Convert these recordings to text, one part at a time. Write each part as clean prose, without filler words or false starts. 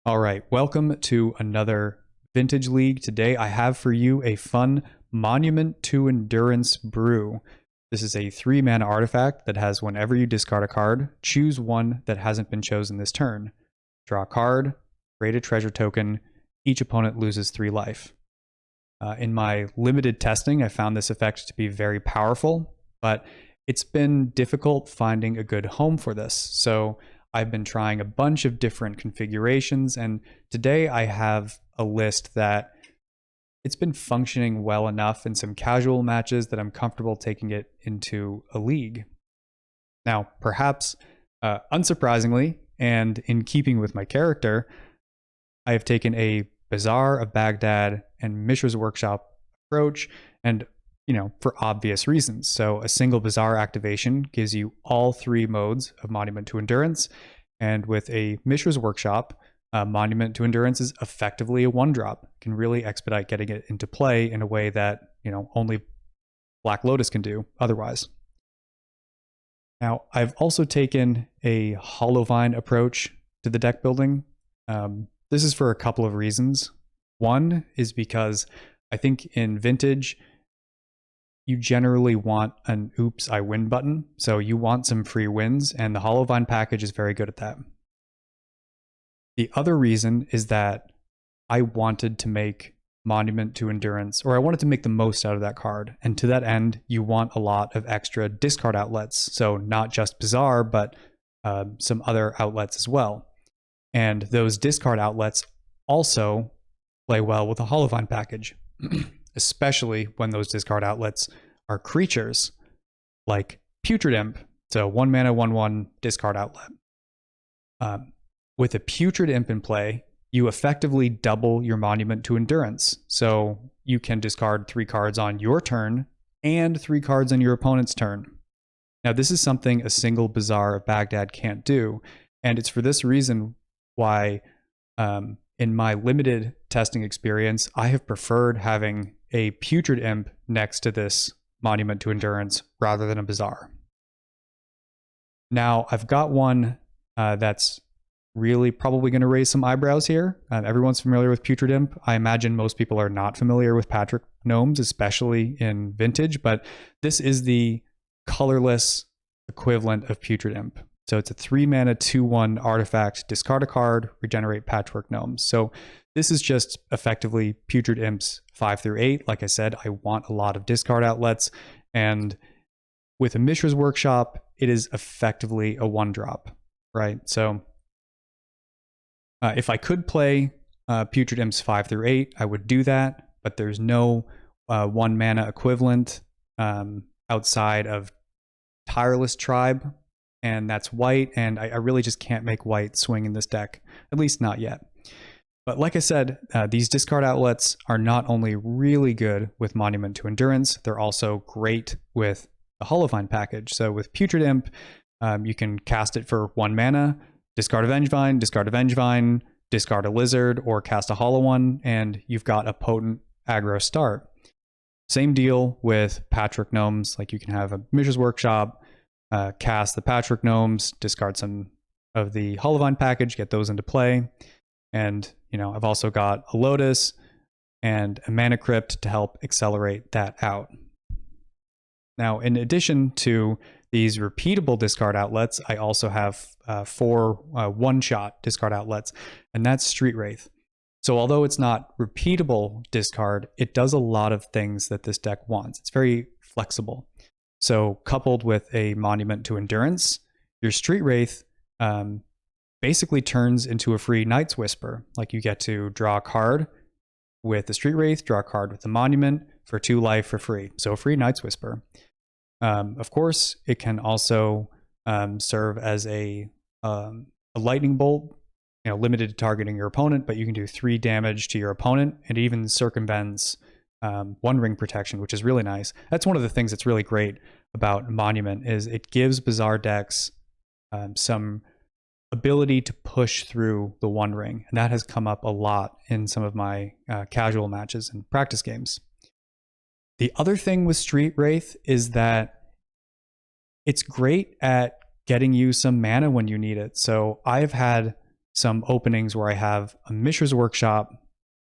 All right, welcome to another Vintage League. Today I have for you a fun Monument to Endurance brew. This is a 3-mana artifact that has whenever you discard a card, choose one that hasn't been chosen this turn. Draw a card, create a treasure token, each opponent loses 3 life. In my limited testing, I found this effect to be very powerful, but it's been difficult finding a good home for this. So I've been trying a bunch of different configurations, and today I have a list that it's been functioning well enough in some casual matches that I'm comfortable taking it into a league. Now, perhaps unsurprisingly, and in keeping with my character, I have taken a Bazaar of Baghdad and Mishra's Workshop approach, and for obvious reasons. So a single Bazaar activation gives you all 3 modes of Monument to Endurance, and with a Mishra's Workshop, Monument to Endurance is effectively a 1-drop. Can really expedite getting it into play in a way that only Black Lotus can do otherwise. Now, I've also taken a Hollowvine approach to the deck building. This is for a couple of reasons. One is because I think in Vintage, you generally want an oops, I win button. So you want some free wins, and the Hollowvine package is very good at that. The other reason is that I wanted to make Monument to Endurance, or I wanted to make the most out of that card. And to that end, you want a lot of extra discard outlets. So not just Bazaar, but some other outlets as well. And those discard outlets also play well with a Hollowvine package. Especially when those discard outlets are creatures like Putrid Imp. So 1 mana, 1/1 discard outlet. With a Putrid Imp in play, you effectively double your Monument to Endurance. So you can discard 3 cards on your turn and 3 cards on your opponent's turn. Now, this is something a single Bazaar of Baghdad can't do. And it's for this reason why, in my limited testing experience, I have preferred having a Putrid Imp next to this Monument to Endurance rather than a Bazaar. Now, I've got one that's really probably going to raise some eyebrows here. Everyone's familiar with Putrid Imp. I imagine most people are not familiar with Patrick Gnomes, especially in Vintage, but this is the colorless equivalent of Putrid Imp. So it's a 3-mana 2/1 artifact, discard a card, regenerate Patchwork Gnomes. So this is just effectively Putrid Imp's 5 through 8. Like I said, I want a lot of discard outlets. And with a Mishra's Workshop, it is effectively a 1-drop, right? So if I could play Putrid Imp's 5 through 8, I would do that. But there's no 1-mana equivalent outside of Tireless Tribe. And that's white, and I really just can't make white swing in this deck, at least not yet. But like I said, these discard outlets are not only really good with Monument to Endurance, they're also great with the Hollowvine package. So with Putrid Imp, you can cast it for 1 mana, discard a Vengevine, discard a Lizard, or cast a Hollow one, and you've got a potent aggro start. Same deal with Patchwork Gnomes, like you can have a Mishra's Workshop, cast the Patchwork Gnomes, discard some of the Hollowvine package, get those into play. And, I've also got a Lotus and a Mana Crypt to help accelerate that out. Now, in addition to these repeatable discard outlets, I also have 4 one-shot discard outlets, and that's Street Wraith. So although it's not repeatable discard, it does a lot of things that this deck wants. It's very flexible. So coupled with a Monument to Endurance, your Street Wraith basically turns into a free Night's Whisper. Like you get to draw a card with the Street Wraith, draw a card with the Monument for 2 life for free. So a free Night's Whisper. Of course, it can also serve as a lightning bolt, limited to targeting your opponent, but you can do 3 damage to your opponent, and it even circumvents 1 ring protection, which is really nice. That's one of the things that's really great about Monument, is it gives Bazaar decks some ability to push through the 1 ring, and that has come up a lot in some of my casual matches and practice games. The other thing with Street Wraith is that it's great at getting you some mana when you need it. So I've had some openings where I have a Mishra's Workshop,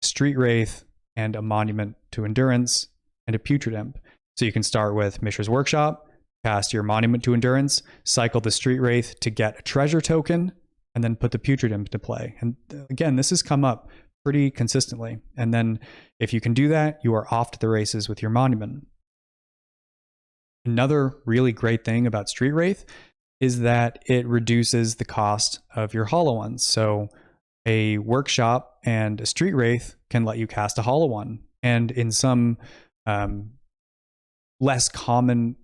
Street Wraith, and a Monument to Endurance, and a Putrid Imp. So you can start with Mishra's Workshop, cast your Monument to Endurance, cycle the Street Wraith to get a treasure token, and then put the Putrid Imp to play. And again, this has come up pretty consistently. And then if you can do that, you are off to the races with your Monument. Another really great thing about Street Wraith is that it reduces the cost of your Hollow Ones. So a Workshop and a Street Wraith can let you cast a Hollow One. And in some less common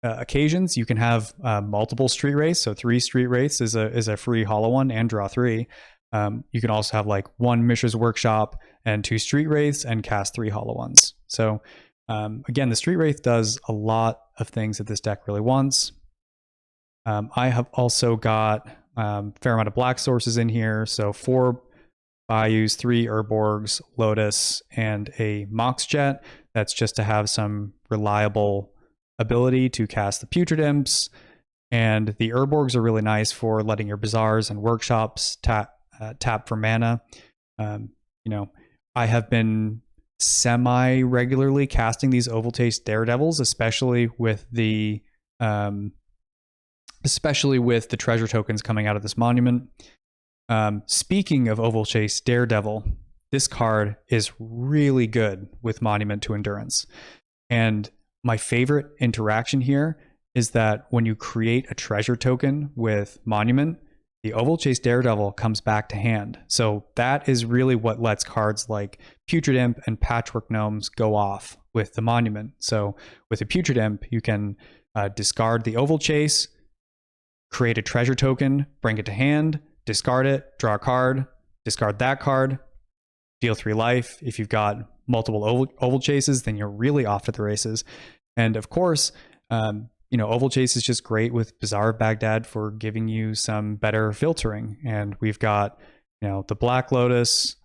occasions, you can have multiple Street Wraiths. So 3 Street Wraiths is a free Hollow One and draw 3. You can also have like 1 Mishra's Workshop and 2 Street Wraiths and cast 3 Hollow Ones. So again, the Street Wraith does a lot of things that this deck really wants. I have also got a fair amount of black sources in here. So 4 Bayous, 3 Urborgs, Lotus, and a Mox Jet. That's just to have some reliable ability to cast the Putrid Imps. And the Urborgs are really nice for letting your Bazaars and Workshops tap for mana. I have been semi-regularly casting these Oval Chase Daredevils, especially with the treasure tokens coming out of this Monument. Speaking of Oval Chase Daredevil, this card is really good with Monument to Endurance. And my favorite interaction here is that when you create a treasure token with Monument, the Oval Chase Daredevil comes back to hand. So that is really what lets cards like Putrid Imp and Patchwork Gnomes go off with the Monument. So with a Putrid Imp, you can discard the Oval Chase, create a treasure token, bring it to hand, discard it, draw a card, discard that card, deal 3 life. If you've got multiple Oval Chases, then you're really off to the races. And of course, Oval Chase is just great with Bazaar of Baghdad for giving you some better filtering. And we've got, the Black Lotus,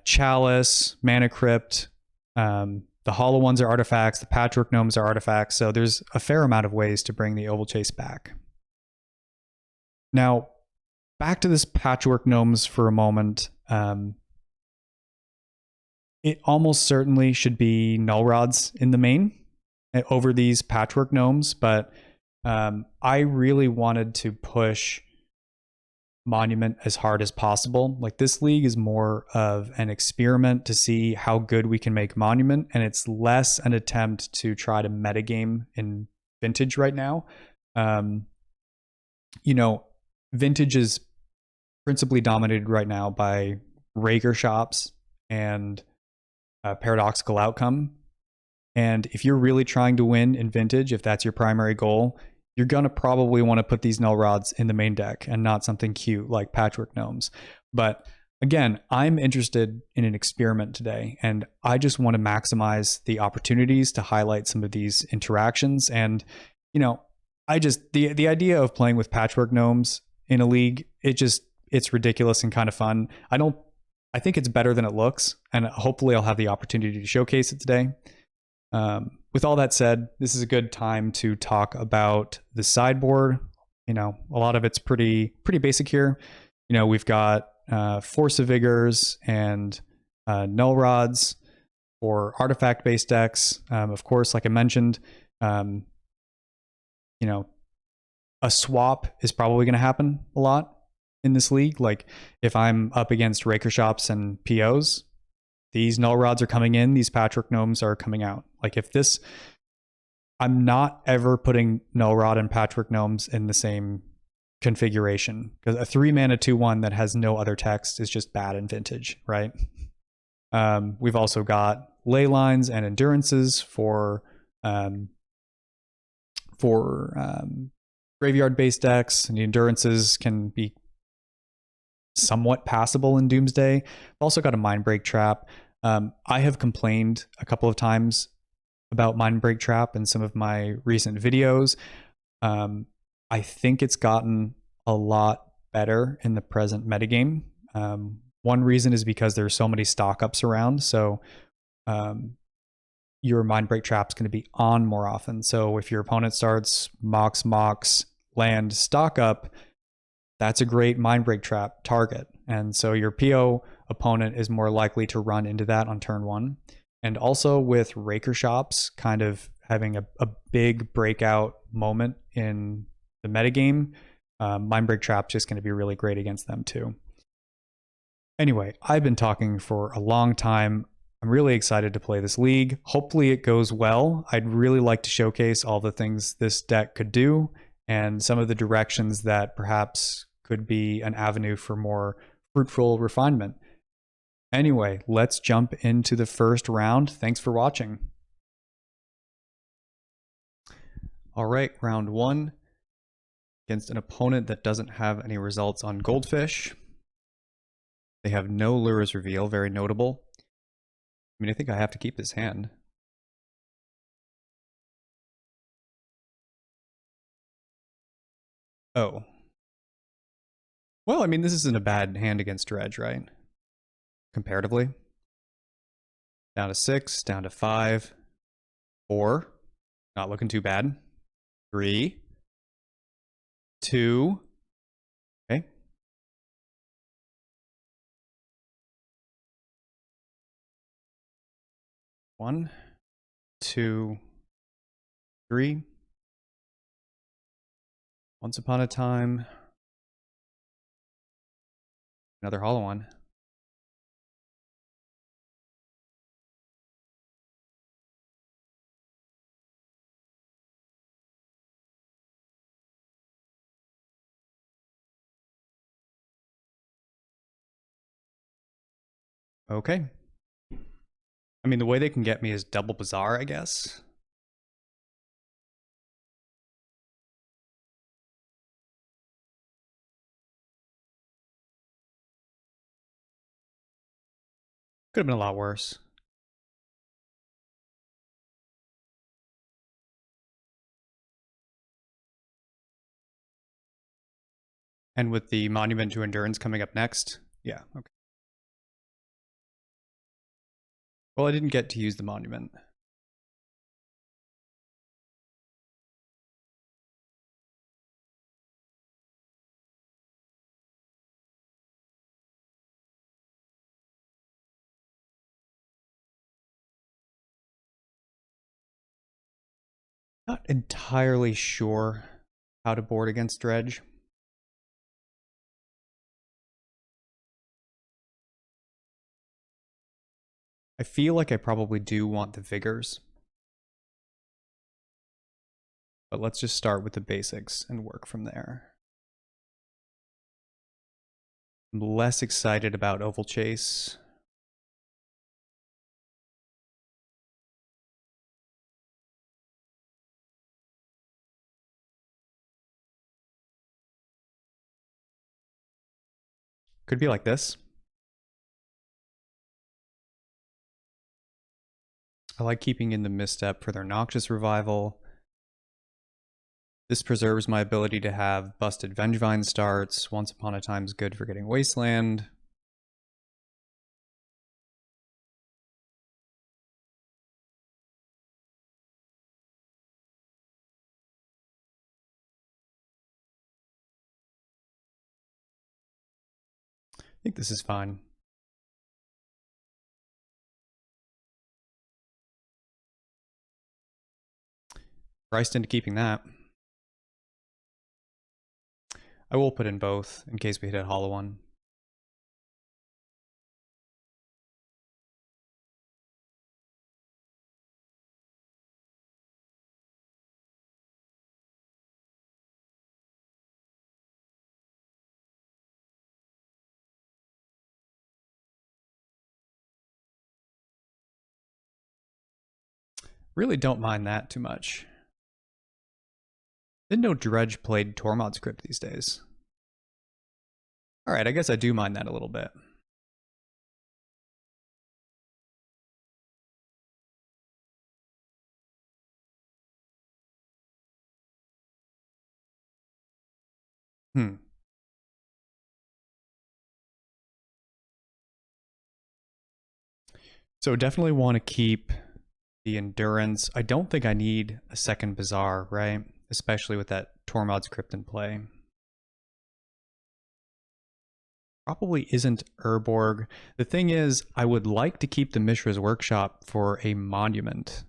Chalice, Mana Crypt, the Hollow Ones are artifacts, the Patchwork Gnomes are artifacts. So there's a fair amount of ways to bring the Oval Chase back. Now, back to this Patchwork Gnomes for a moment. It almost certainly should be Null Rods in the main over these Patchwork Gnomes, but I really wanted to push Monument as hard as possible. Like, this league is more of an experiment to see how good we can make Monument, and it's less an attempt to try to metagame in Vintage right now. Vintage is principally dominated right now by Rager shops and Paradoxical Outcome. And if you're really trying to win in Vintage, if that's your primary goal, you're going to probably want to put these Null Rods in the main deck and not something cute like Patchwork Gnomes. But again, I'm interested in an experiment today, and I just want to maximize the opportunities to highlight some of these interactions. And, the idea of playing with Patchwork Gnomes in a league, it's ridiculous and kind of fun. I think it's better than it looks, and hopefully I'll have the opportunity to showcase it today. With all that said, this is a good time to talk about the sideboard. A lot of it's pretty basic here. We've got Force of Vigors and Null Rods for artifact-based decks. Of course, like I mentioned, a swap is probably going to happen a lot in this league. Like, if I'm up against Raker Shops and POs, these Null Rods are coming in, these Patchwork Gnomes are coming out. Like, I'm not ever putting Null Rod and Patchwork Gnomes in the same configuration, because a 3-mana 2/1 that has no other text is just bad in Vintage, right? We've also got Ley Lines and Endurances for graveyard-based decks, and the Endurances can be somewhat passable in Doomsday. I've also got a Mindbreak Trap. I have complained a couple of times about Mindbreak Trap in some of my recent videos. I think it's gotten a lot better in the present metagame. One reason is because there's so many stock ups around, so your Mindbreak Trap's going to be on more often. So if your opponent starts Mox, land, stock up, that's a great Mindbreak Trap target. And so your PO opponent is more likely to run into that on turn 1. And also with Raker Shops kind of having a big breakout moment in the metagame, Mindbreak Trap's just going to be really great against them too. Anyway, I've been talking for a long time. I'm really excited to play this league. Hopefully it goes well. I'd really like to showcase all the things this deck could do and some of the directions that perhaps could be an avenue for more fruitful refinement. Anyway, let's jump into the first round. Thanks for watching. All right, round 1 against an opponent that doesn't have any results on Goldfish. They have no Lures Reveal, very notable. I mean, I think I have to keep this hand. Oh. Well, I mean, this isn't a bad hand against Dredge, right? Comparatively. Down to 6, down to 5, 4. Not looking too bad. 3, 2. Okay. 1, 2, 3. Once upon a time. Another hollow one. Okay. I mean, the way they can get me is double Bazaar, I guess. Could have been a lot worse. And with the Monument to Endurance coming up next, yeah, okay. Well, I didn't get to use the Monument. Not entirely sure how to board against Dredge. I feel like I probably do want the Vigors. But let's just start with the basics and work from there. I'm less excited about Oval Chase. Could be like this. I like keeping in the Misstep for their Noxious Revival. This preserves my ability to have busted Vengevine starts. Once Upon a Time's good for getting Wasteland. I think this is fine. Priced into keeping that. I will put in both in case we hit a hollow one. Really don't mind that too much. Didn't know Dredge played Tormod's Crypt these days. Alright, I guess I do mind that a little bit. So definitely want to keep the Endurance. I don't think I need a second Bazaar, right? Especially with that Tormod's Crypt in play. Probably isn't Urborg. The thing is, I would like to keep the Mishra's Workshop for a monument.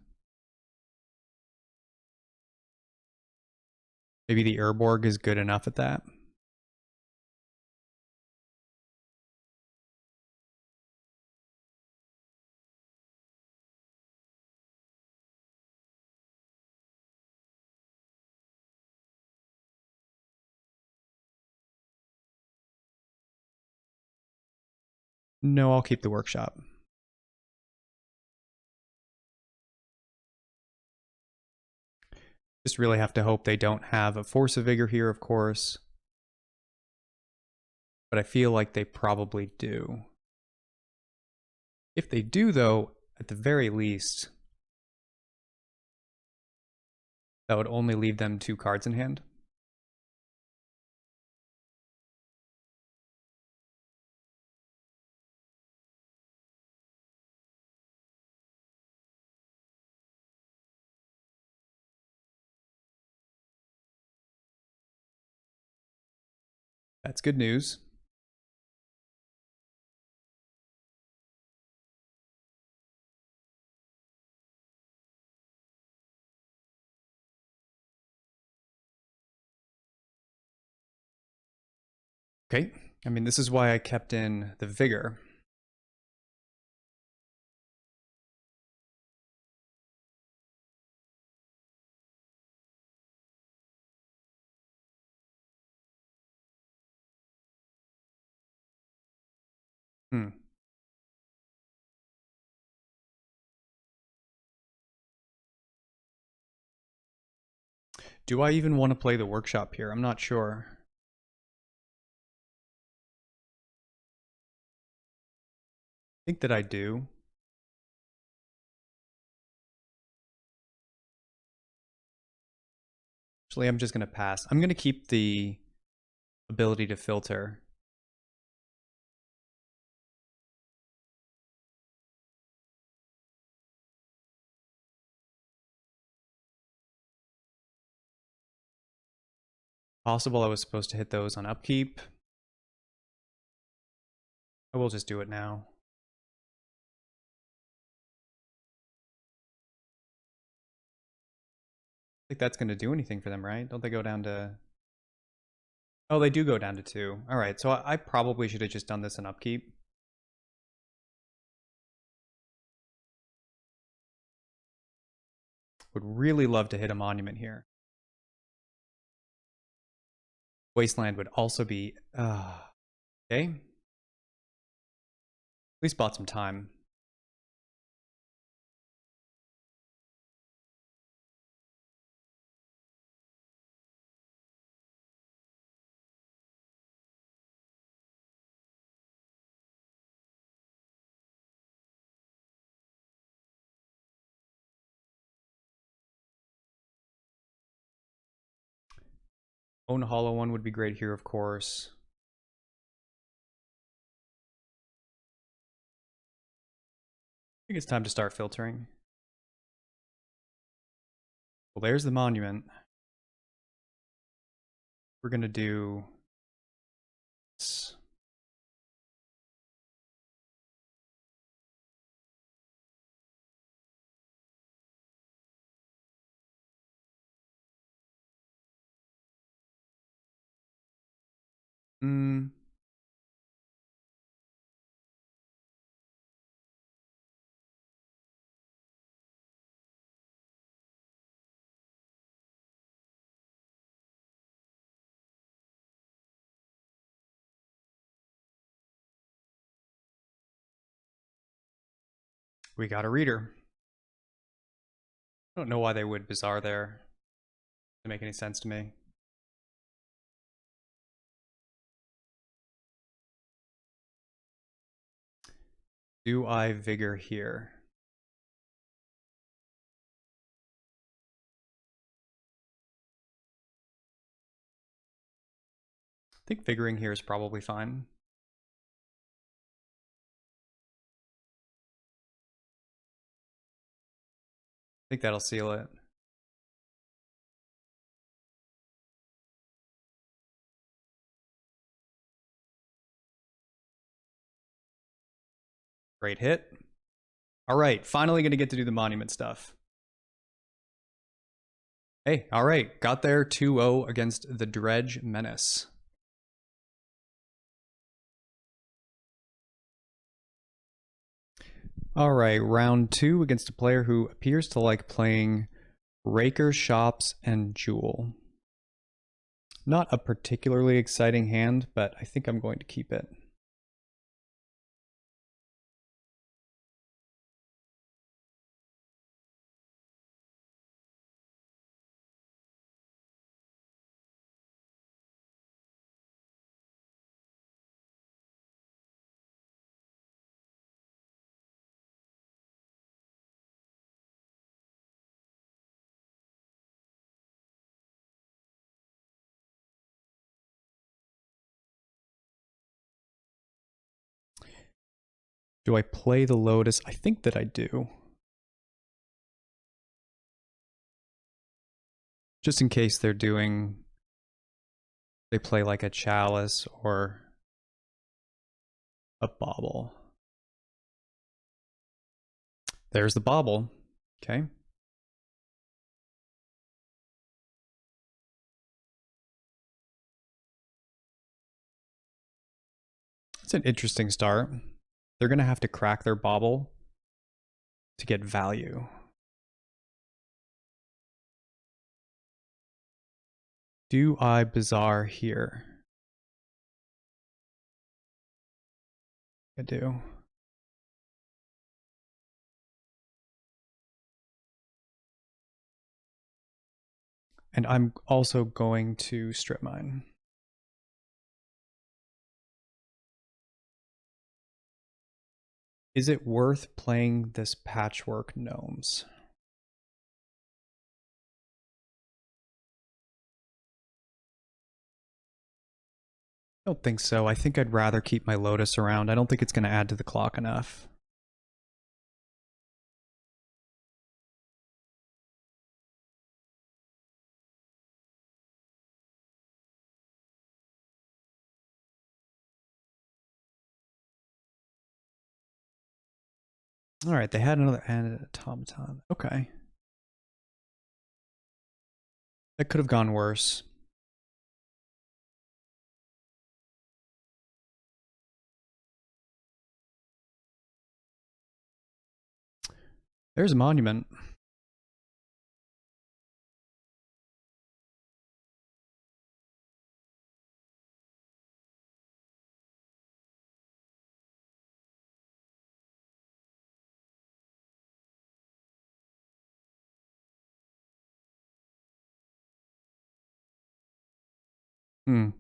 Maybe the Urborg is good enough at that. No, I'll keep the workshop. Just really have to hope they don't have a Force of Vigor here, of course. But I feel like they probably do. If they do, though, at the very least, that would only leave them 2 cards in hand. That's good news. Okay, I mean, this is why I kept in the Vigor. Hmm. Do I even want to play the workshop here? I'm not sure. I think that I do. Actually, I'm just going to pass. I'm going to keep the ability to filter. Possible I was supposed to hit those on upkeep. I will just do it now. I think that's going to do anything for them, right? Don't they go down to... Oh, they do go down to 2. All right, so I probably should have just done this in upkeep. Would really love to hit a monument here. Wasteland would also be... okay. At least bought some time. Own a hollow one would be great here, of course. I think it's time to start filtering. Well, there's the monument. We're going to do this. Hmm. We got a reader. I don't know why they would Bizarre there. Doesn't make any sense to me. Do I Vigor here? I think Vigoring here is probably fine. I think that'll seal it. Great hit. All right, finally going to get to do the monument stuff. Hey, all right, got there 2-0 against the Dredge Menace. All right, round 2 against a player who appears to like playing Raker, Shops, and Jewel. Not a particularly exciting hand, but I think I'm going to keep it. Do I play the Lotus? I think that I do. Just in case they play like a Chalice or a Bauble. There's the Bauble. Okay. It's an interesting start. They're going to have to crack their Bauble to get value. Do I Bazaar here? I do. And I'm also going to strip mine. Is it worth playing this Patchwork Gnomes? I don't think so. I think I'd rather keep my Lotus around. I don't think it's going to add to the clock enough. All right, they had another added automaton. Okay. That could have gone worse. There's a monument. Hmm.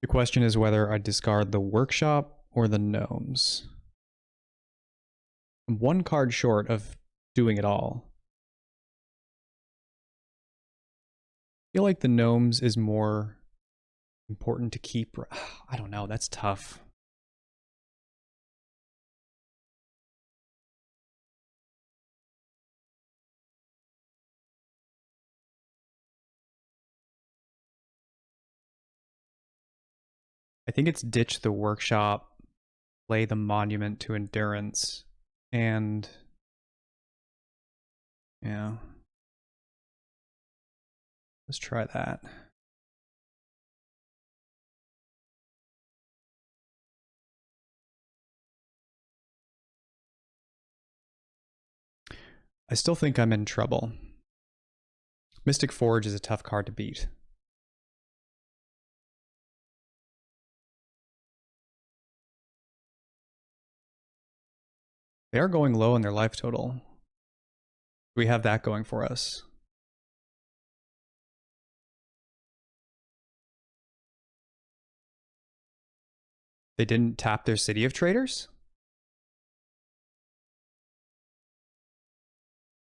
The question is whether I discard the Workshop or the Gnomes. I'm one card short of doing it all. I feel like the Gnomes is more important to keep. I don't know, that's tough. I think it's ditch the Workshop, play the Monument to Endurance, and yeah. Let's try that. I still think I'm in trouble. Mystic Forge is a tough card to beat. They are going low in their life total. We have that going for us. They didn't tap their City of Traders?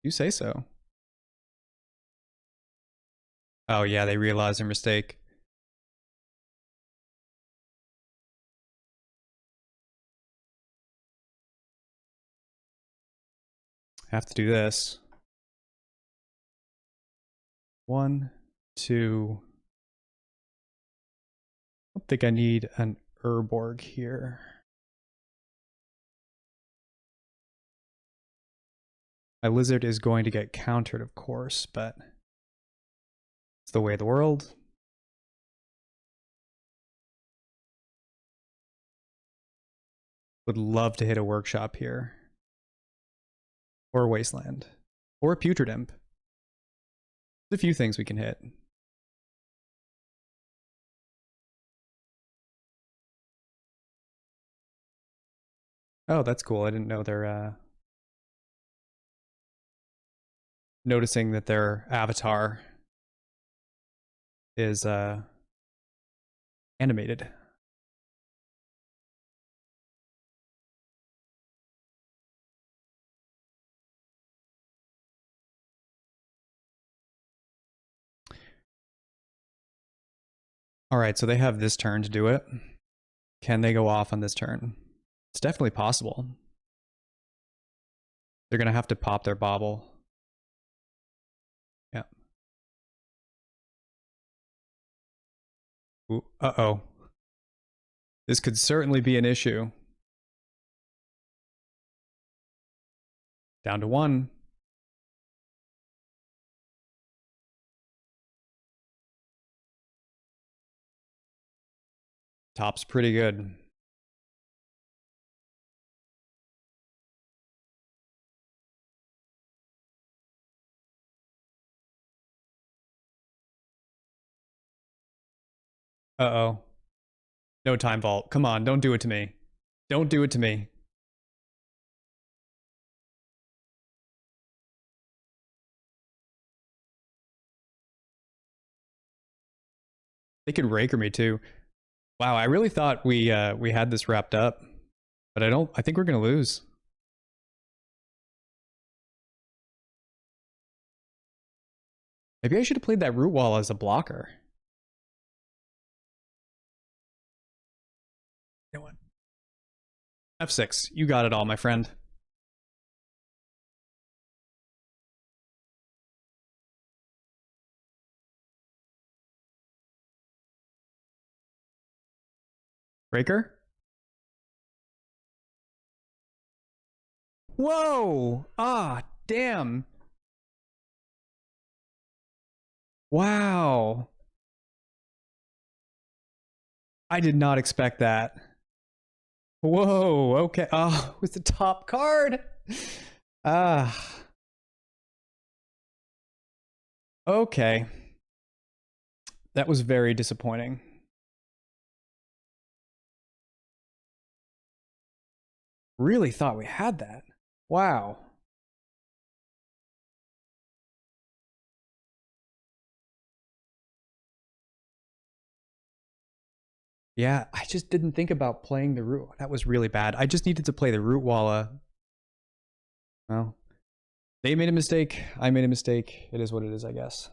You say so. Oh yeah, they realized their mistake. Have to do this. 1, to... I don't think I need an Urborg here. My Lizard is going to get countered, of course, but it's the way of the world. Would love to hit a Workshop here. Or a Wasteland. Or a Putrid Imp. There's a few things we can hit. Oh, that's cool. I didn't know they're noticing that their avatar is animated. All right, so they have this turn to do it. Can they go off on this turn? It's definitely possible. They're going to have to pop their bauble. Yeah. Ooh, uh-oh. This could certainly be an issue. Down to 1. Top's pretty good. Uh-oh. No time vault. Come on, don't do it to me. Don't do it to me. They could Raker me too. Wow, I really thought we had this wrapped up. But I think we're gonna lose. Maybe I should have played that root wall as a blocker. You know what? F6. You got it all, my friend. Raker? Whoa! Ah, damn. Wow. I did not expect that. Whoa, okay. Oh, it was the top card. Ah. Okay. That was very disappointing. Really thought we had that. Wow. Yeah, I just didn't think about playing the root. That was really bad. I just needed to play the root walla. Well, they made a mistake. I made a mistake. It is what it is, I guess.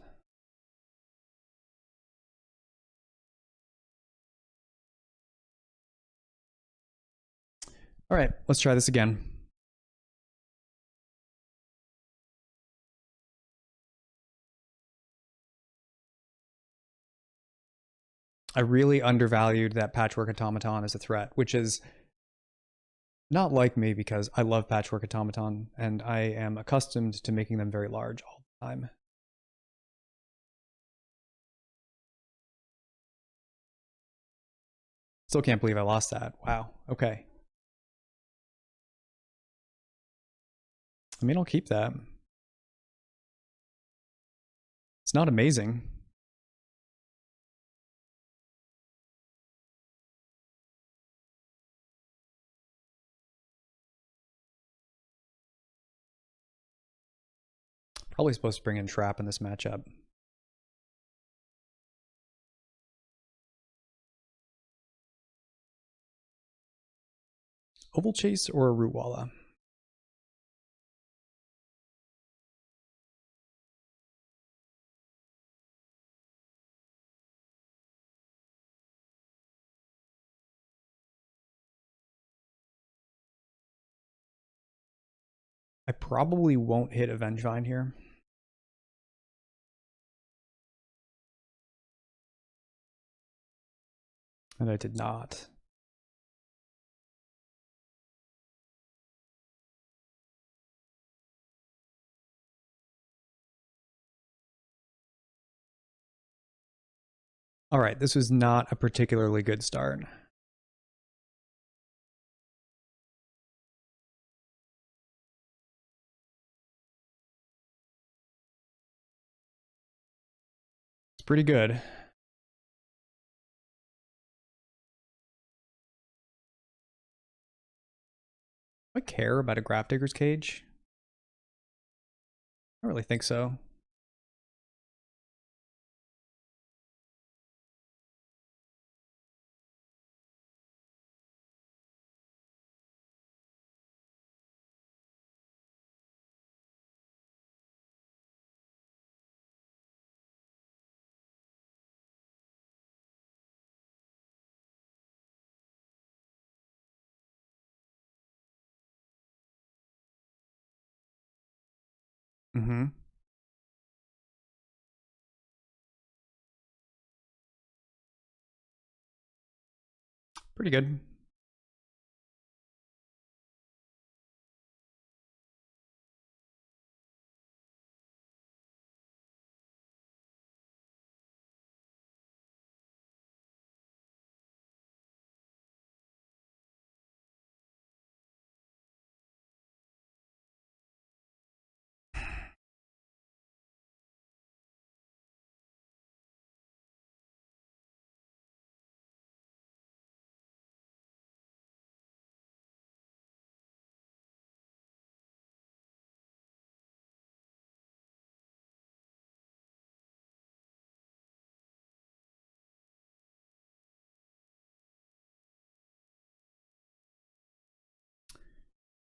All right, let's try this again. I really undervalued that Patchwork Automaton as a threat, which is not like me because I love Patchwork Automaton and I am accustomed to making them very large all the time. Still can't believe I lost that. Wow. Okay. I mean, I'll keep that. It's not amazing. Probably supposed to bring in Trap in this matchup. Oval Chase or a Root Walla? I probably won't hit a Vengevine here. And I did not. All right, this was not a particularly good start. It's pretty good. Do I care about a Grafdigger's Cage? I don't really think so. Mm-hmm. Pretty good.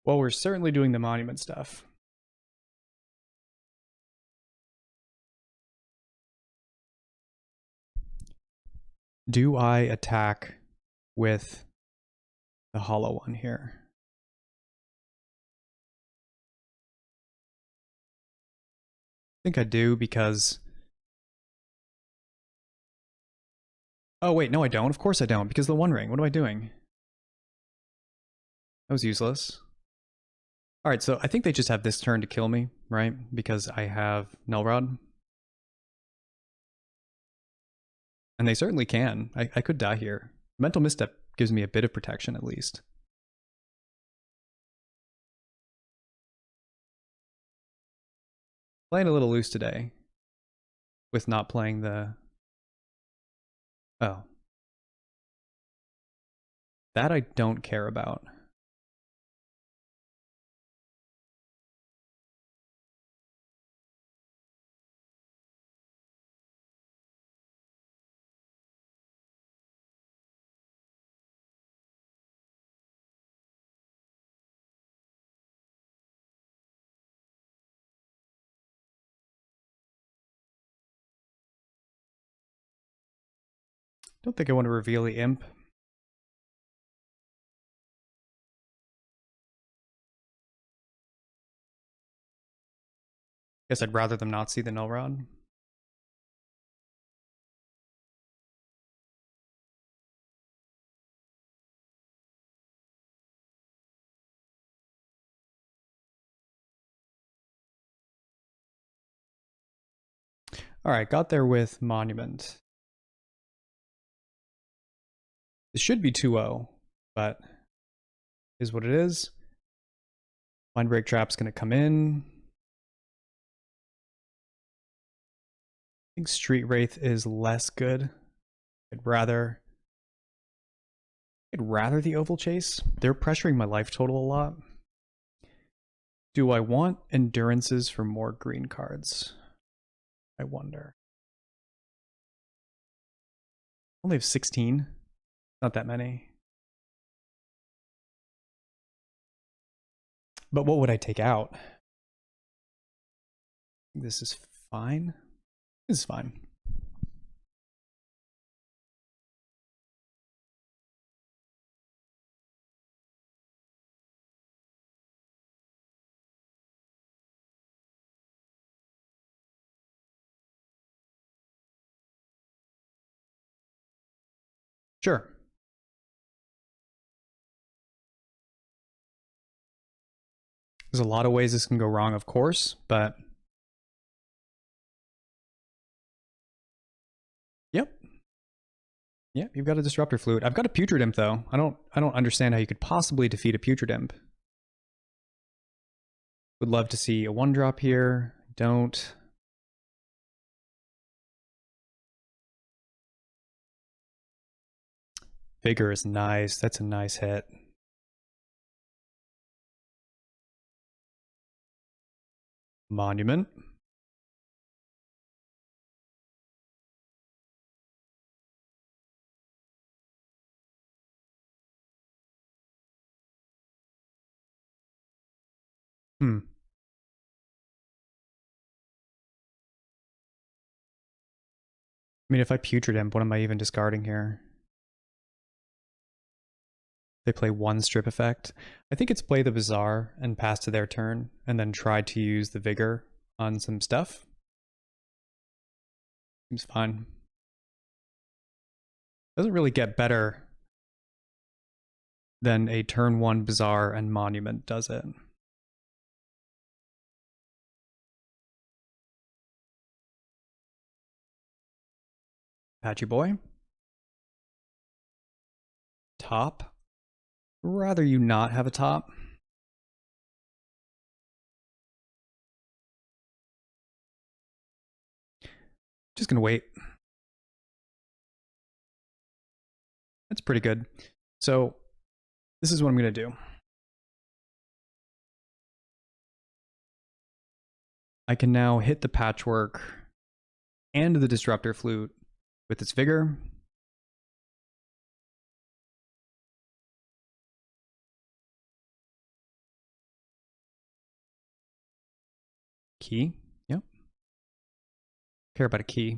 Well, we're certainly doing the monument stuff. Do I attack with the hollow one here? I think I do because... Oh, wait, no I don't. Of course I don't, because the One Ring. What am I doing? That was useless. Alright, so I think they just have this turn to kill me, right? Because I have Null Rod. And they certainly can. I could die here. Mental Misstep gives me a bit of protection, at least. Playing a little loose today. With not playing the... Oh. That I don't care about. Don't think I want to reveal the Imp. Guess I'd rather them not see the Null Rod. Alright, got there with Monument. This should be 2-0, but is what it is. Mindbreak Trap's gonna come in. I think Street Wraith is less good. I'd rather the Oval Chase. They're pressuring my life total a lot. Do I want endurances for more green cards? I wonder. Only have 16. Not that many. But what would I take out? This is fine. This is fine. Sure. There's a lot of ways this can go wrong, of course, but yep. Yeah, you've got a Disruptor Flute. I've got a Putrid Imp though. I don't understand how you could possibly defeat a Putrid Imp. Would love to see a 1-drop here. Don't. Vigor is nice. That's a nice hit. Monument. I mean, if I Putrid Imp, what am I even discarding here? They play 1 strip effect. I think it's play the Bazaar and pass to their turn, and then try to use the Vigor on some stuff. Seems fine. Doesn't really get better than a turn 1 Bazaar and Monument, does it? Patchy boy. Top. Rather you not have a top. Just gonna wait. That's pretty good. So this is what I'm gonna do. I can now hit the Patchwork and the Disruptor Flute with its Vigor. Key. Yep. Care about a key.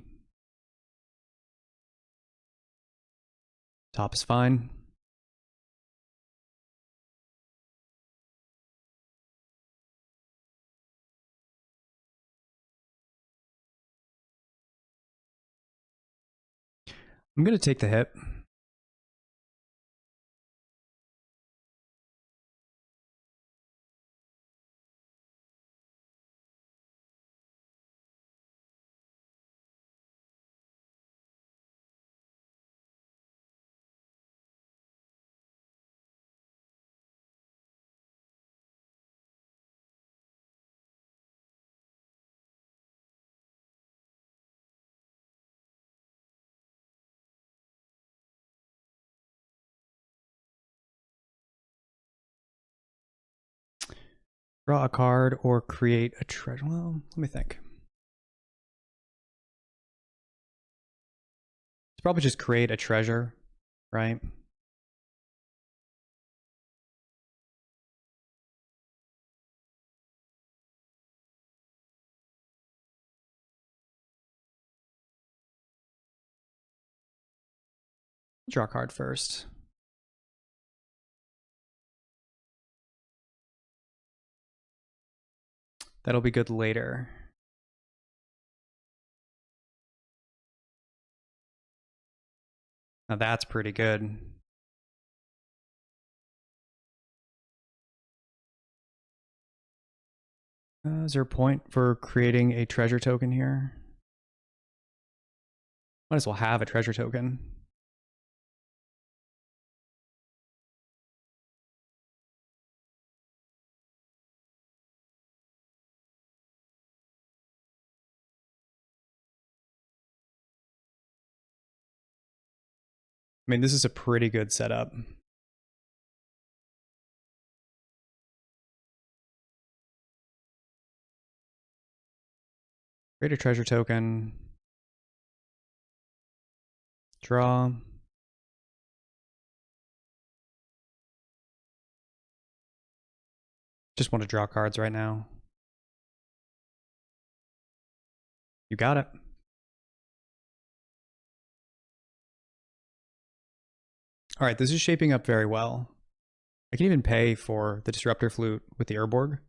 Top is fine. I'm going to take the hit. Draw a card or create a treasure. Well, let me think. It's probably just create a treasure, right? Draw a card first. That'll be good later. Now that's pretty good. Is there a point for creating a treasure token here? Might as well have a treasure token. I mean, this is a pretty good setup. Create a treasure token. Draw. Just want to draw cards right now. You got it. All right, this is shaping up very well. I can even pay for the Disruptor Flute with the Urborg.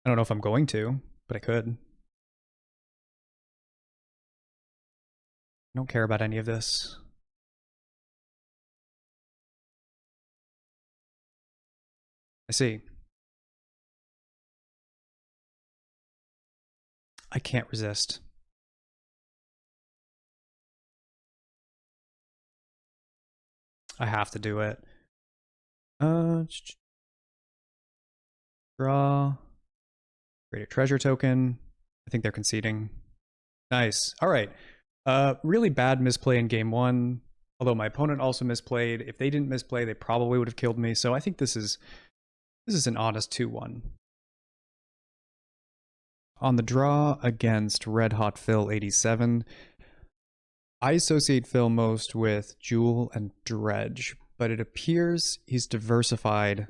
I don't know if I'm going to, but I could. I don't care about any of this. I see. I can't resist. I have to do it. Draw. Create a treasure token. I think they're conceding. Nice. All right. Really bad misplay in game one. Although my opponent also misplayed. If they didn't misplay, they probably would have killed me. So I think this is an honest 2-1. On the draw against Red Hot Phil 87, I associate Phil most with Jewel and Dredge, but it appears he's diversified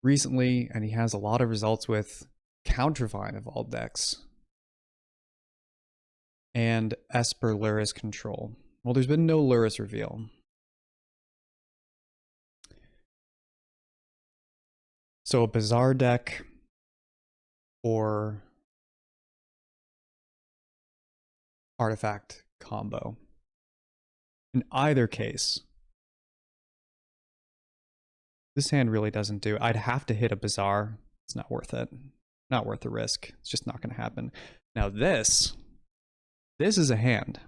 recently and he has a lot of results with Countervine of all decks and Esper Luris Control. Well, there's been no Luris reveal. So a bizarre deck or artifact combo. In either case, this hand really doesn't do. I'd have to hit a bizarre. It's not worth it. Not worth the risk. It's just not going to happen. Now this is a hand.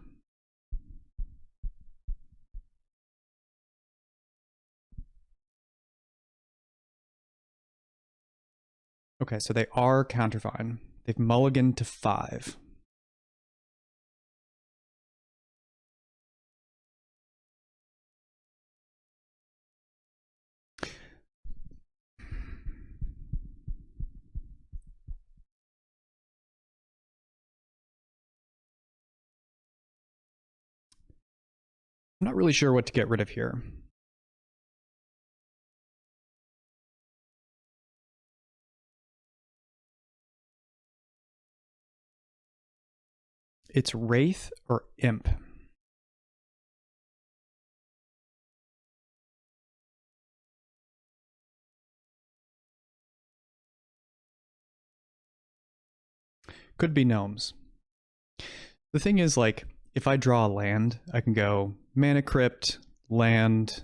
Okay, so they are Countervine. They've mulliganed to 5. I'm not really sure what to get rid of here. It's Wraith or Imp. Could be Gnomes. The thing is, like, if I draw a land, I can go Mana Crypt, land,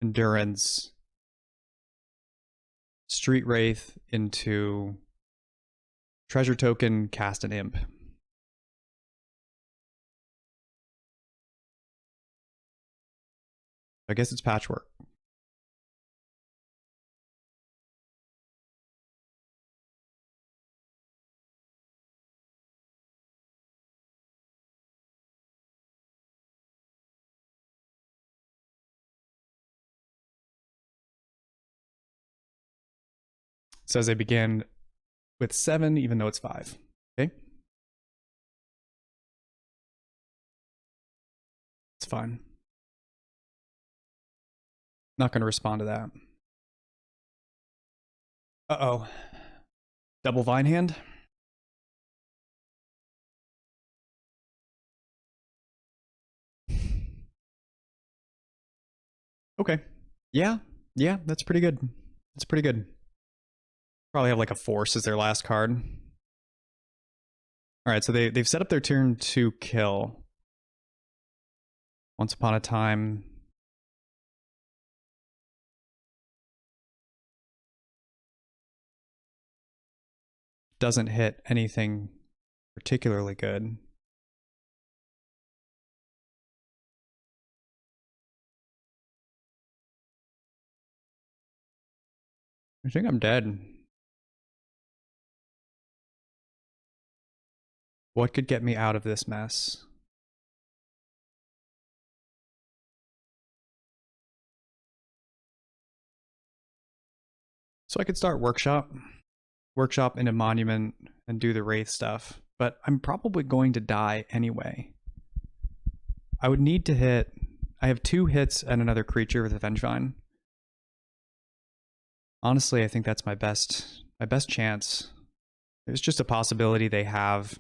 Endurance, Street Wraith into treasure token, cast an Imp. I guess it's Patchwork. Says they begin with 7, even though it's 5. Okay? It's fine. Not going to respond to that. Uh-oh. Double Vine hand? Okay. Yeah, that's pretty good. That's pretty good. Probably have like a Force as their last card. Alright, so they've set up their turn to kill. Once Upon a Time. Doesn't hit anything particularly good. I think I'm dead. What could get me out of this mess? So I could start Workshop into Monument, and do the Wraith stuff, but I'm probably going to die anyway. I would need to hit... I have 2 hits and another creature with a Vengevine. Honestly, I think that's my best chance. There's just a possibility they have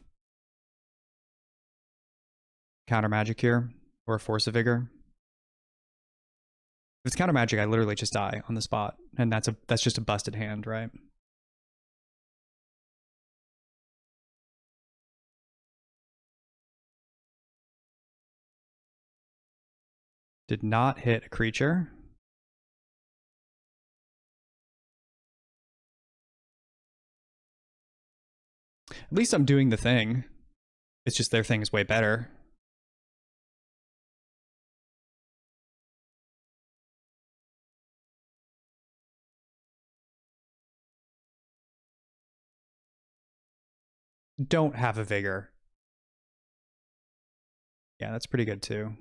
Counter Magic here, or Force of Vigor. If it's Counter Magic, I literally just die on the spot, and that's just a busted hand, right? Did not hit a creature. At least I'm doing the thing. It's just their thing is way better. Don't have a vigor. Yeah, that's pretty good too.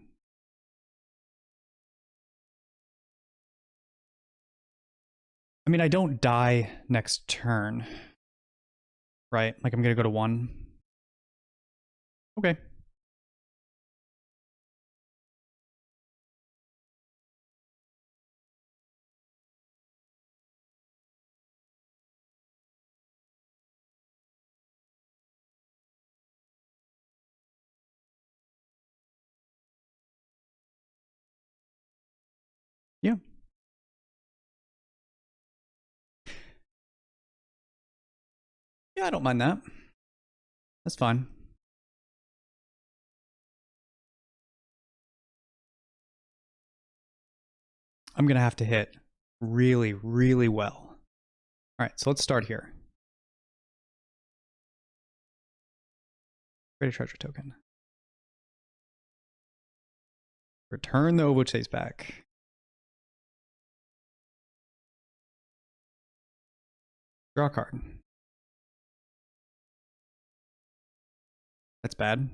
I mean, I don't die next turn, right? Like I'm gonna go to 1. Okay. Yeah. Yeah, I don't mind that. That's fine. I'm gonna have to hit really, really well. All right, so let's start here. Create a treasure token. Return the Ovochase back. Draw a card. That's bad.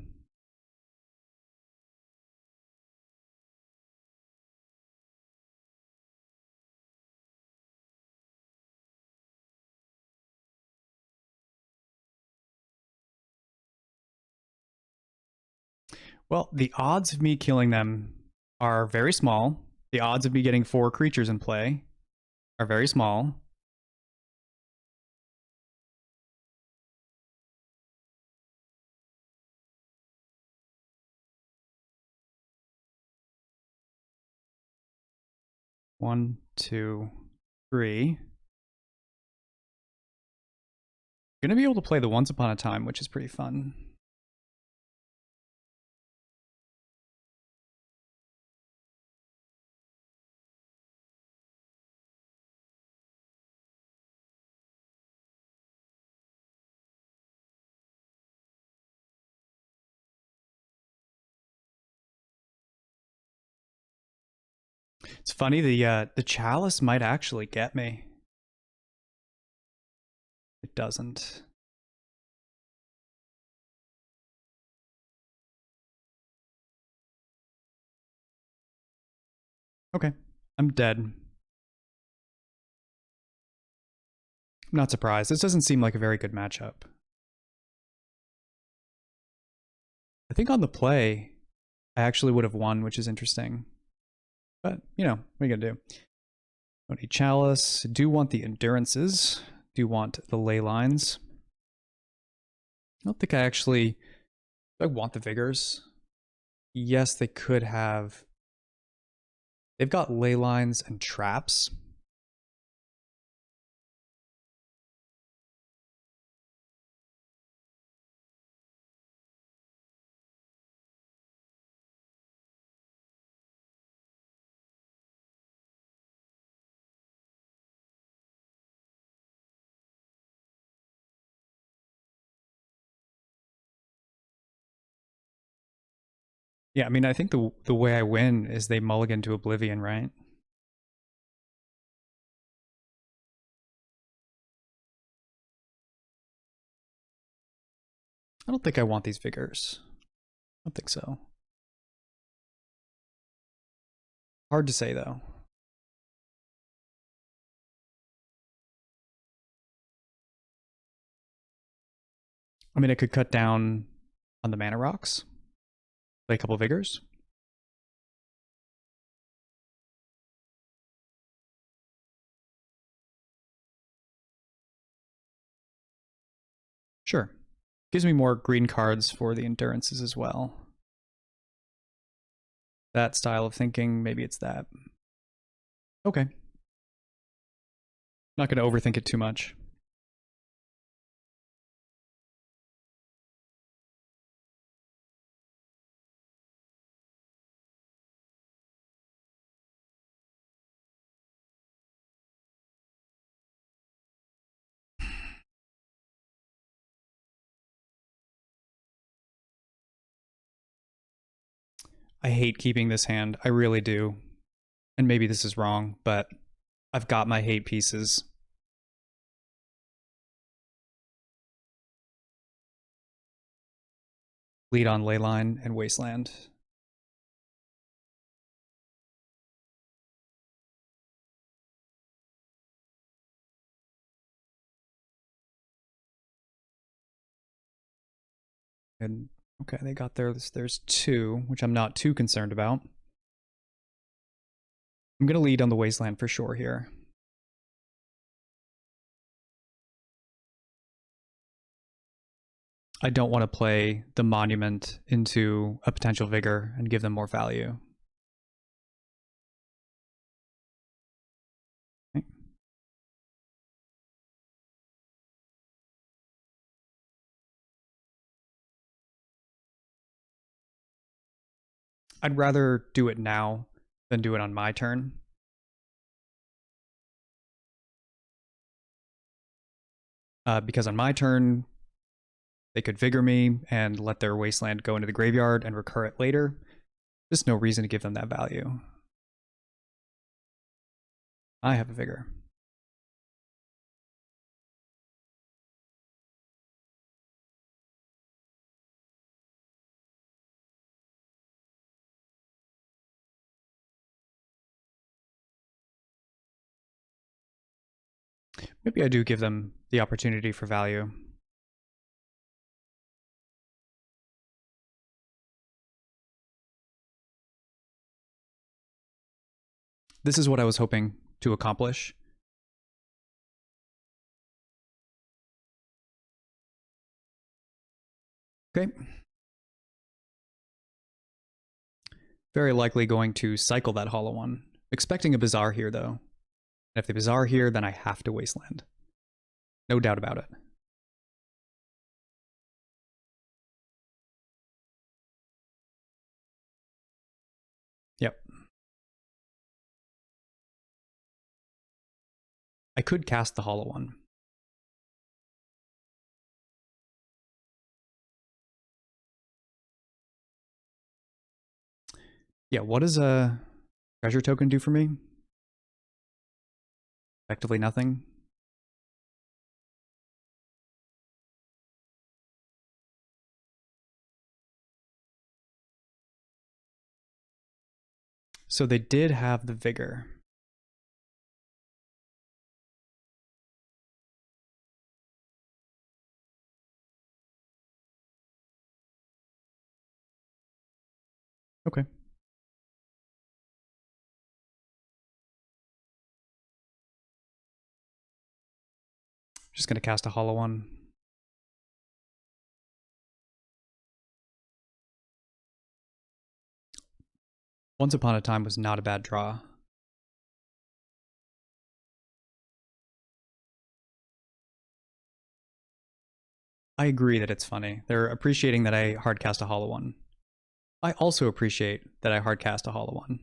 Well, the odds of me killing them are very small. The odds of me getting 4 creatures in play are very small. One, two, three. Gonna be able to play the Once Upon a Time, which is pretty fun. It's funny, the Chalice might actually get me. It doesn't. Okay, I'm dead. I'm not surprised. This doesn't seem like a very good matchup. I think on the play, I actually would have won, which is interesting. But, you know, what are you gonna do? Don't need Chalice. Do want the Endurances. Do want the Ley Lines. I don't think I actually... I want the Vigors. Yes, they could have... They've got Ley Lines and Traps. Yeah, I mean, I think the way I win is they mulligan to Oblivion, right? I don't think I want these Vigors. I don't think so. Hard to say, though. I mean, I could cut down on the mana rocks, play a couple Vigors. Sure. Gives me more green cards for the Endurances as well. That style of thinking, maybe it's that. Okay. Not going to overthink it too much. I hate keeping this hand. I really do. And maybe this is wrong, but I've got my hate pieces. Lead on Leyline and Wasteland. And okay, they got there's two, which I'm not too concerned about. I'm gonna lead on the Wasteland for sure here. I don't want to play the Monument into a potential Vigor and give them more value. Okay. I'd rather do it now than do it on my turn. Because on my turn, they could Vigor me and let their Wasteland go into the graveyard and recur it later. Just no reason to give them that value. I have a Vigor. Maybe I do give them the opportunity for value. This is what I was hoping to accomplish. Okay. Very likely going to cycle that Hollow One. Expecting a Bazaar here, though. And if they Bazaar here, then I have to Wasteland. No doubt about it. Yep. I could cast the Hollow One. Yeah, what does a treasure token do for me? Effectively nothing. So they did have the Vigor. Okay. Just gonna cast a Hollow One. Once Upon a Time was not a bad draw. I agree that it's funny. They're appreciating that I hardcast a Hollow One. I also appreciate that I hardcast a Hollow One.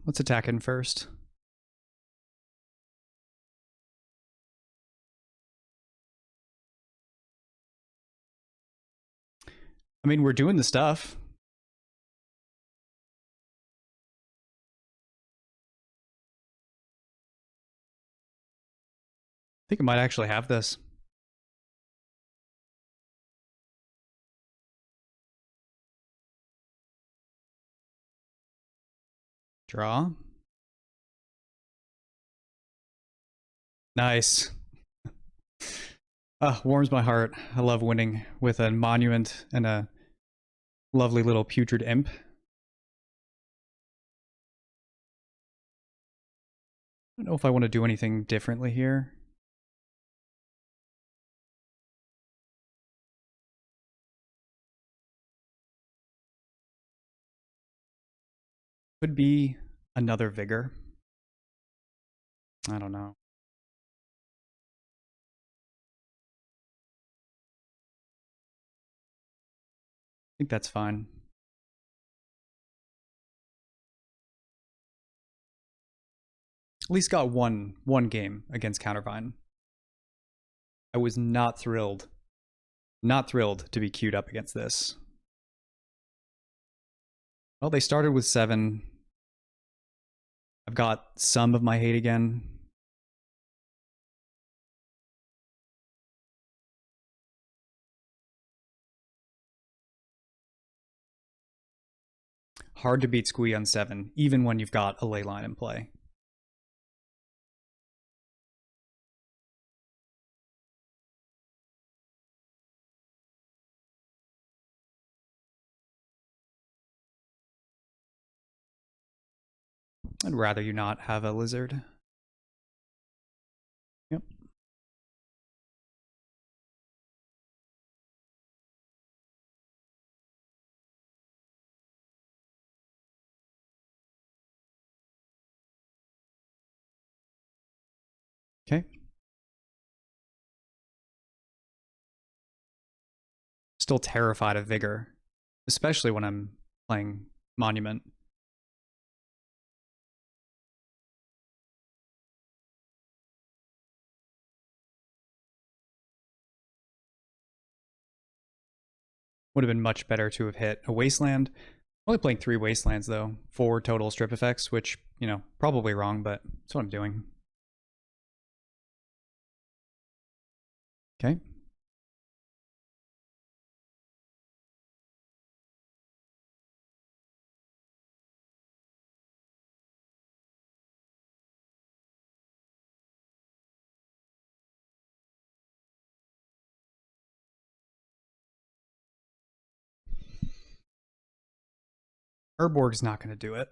Let's attack in first. I mean, we're doing the stuff. think I might actually have this. Draw. Nice. Warms my heart. I love winning with a monument and a lovely little putrid imp. I don't know if I want to do anything differently here. Could be another vigor. I don't know. I think that's fine. At least got one game against Countervine. I was not thrilled to be queued up against this. Well, they started with 7. I've got some of my hate again. Hard to beat Squee on 7, even when you've got a ley line in play. I'd rather you not have a lizard. Yep. Okay. Still terrified of Vigor, especially when I'm playing Monument. Would have been much better to have hit a Wasteland. Only playing 3 Wastelands though, 4 total strip effects, which, you know, probably wrong, but that's what I'm doing. Okay. Urborg's not going to do it.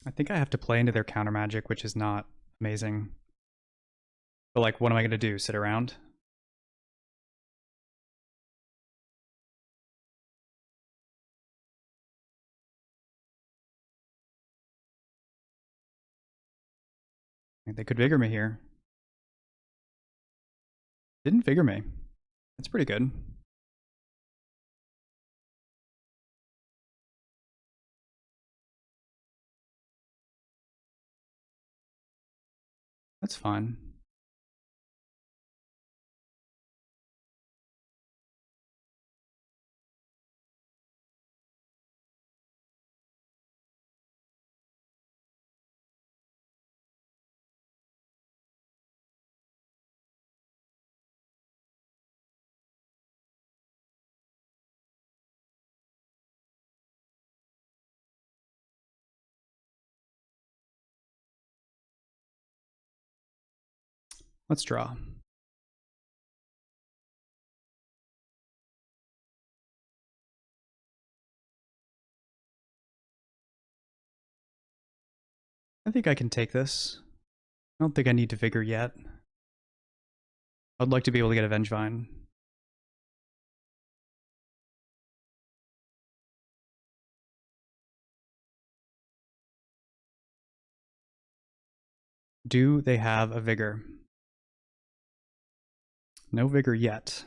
I think I have to play into their counter magic, which is not amazing. But like, what am I going to do? Sit around? They could vigor me here. Didn't vigor me. That's pretty good. That's fine. Let's draw. I think I can take this. I don't think I need to vigor yet. I'd like to be able to get a Vengevine. Do they have a vigor? No vigor yet.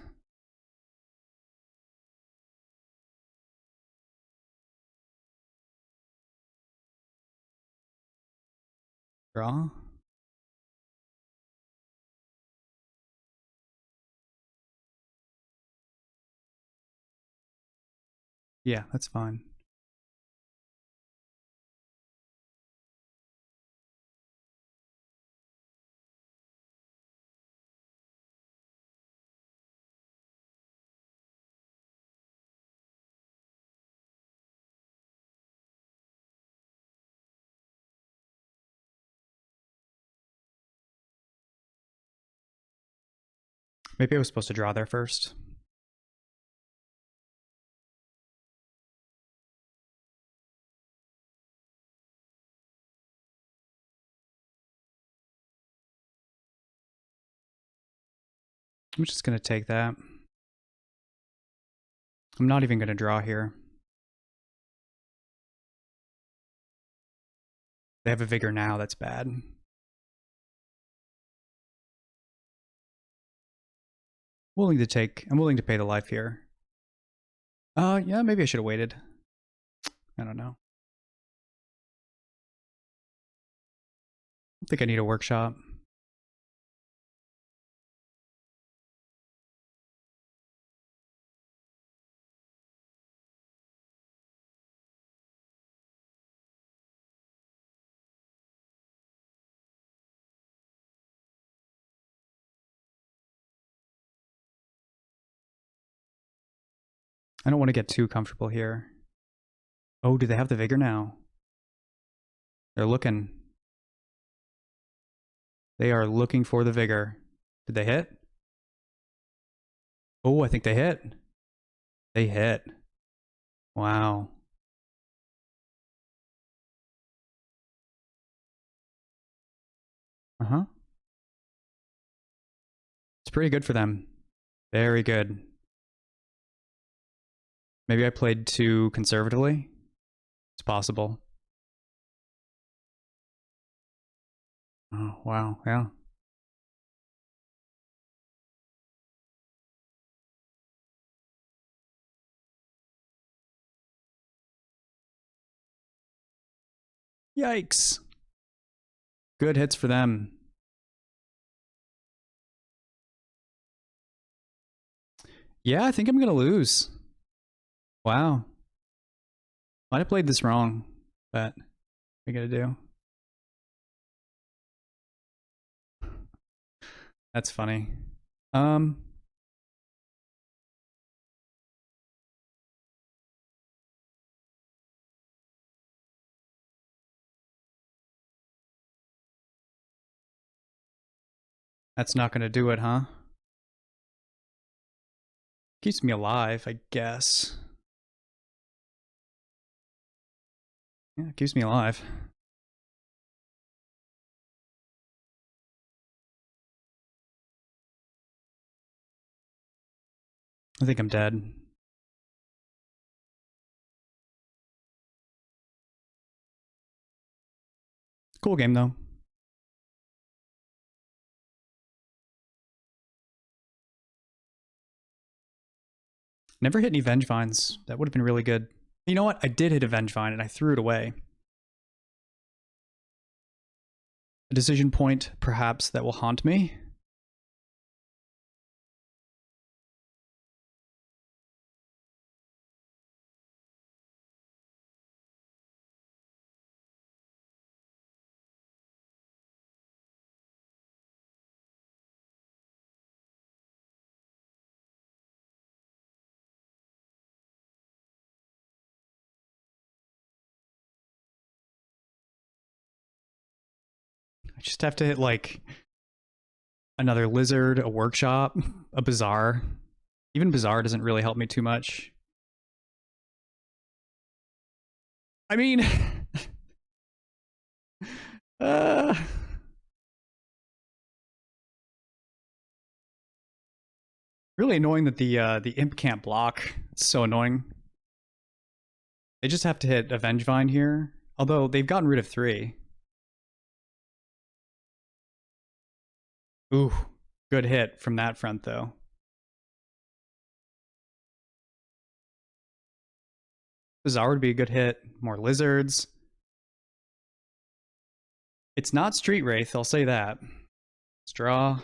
Draw. Yeah, that's fine. Maybe I was supposed to draw there first. I'm just going to take that. I'm not even going to draw here. They have a vigor now, that's bad. I'm willing to pay the life here. Yeah, maybe I should have waited. I don't know. I think I need a workshop. I don't want to get too comfortable here. Oh, do they have the vigor now? They're looking. They are looking for the vigor. Did they hit? Oh, I think they hit. They hit. Wow. Uh-huh. It's pretty good for them. Very good. Maybe I played too conservatively. It's possible. Oh, wow. Yeah. Yikes. Good hits for them. Yeah, I think I'm going to lose. Wow. Might have played this wrong, but what are you going to do? That's funny. That's not going to do it, huh? Keeps me alive, I guess. Yeah, it keeps me alive. I think I'm dead. Cool game, though. Never hit any Vengevines. That would have been really good. You know what? I did hit a Vengevine, and I threw it away. A decision point, perhaps, that will haunt me. I just have to hit, like, another lizard, a workshop, a bazaar. Even bazaar doesn't really help me too much. I mean... uh... Really annoying that the imp can't block. It's so annoying. They just have to hit a Vengevine here. Although, they've gotten rid of 3. Ooh, good hit from that front, though. Bazaar would be a good hit. More lizards. It's not Street Wraith, I'll say that. Let's draw.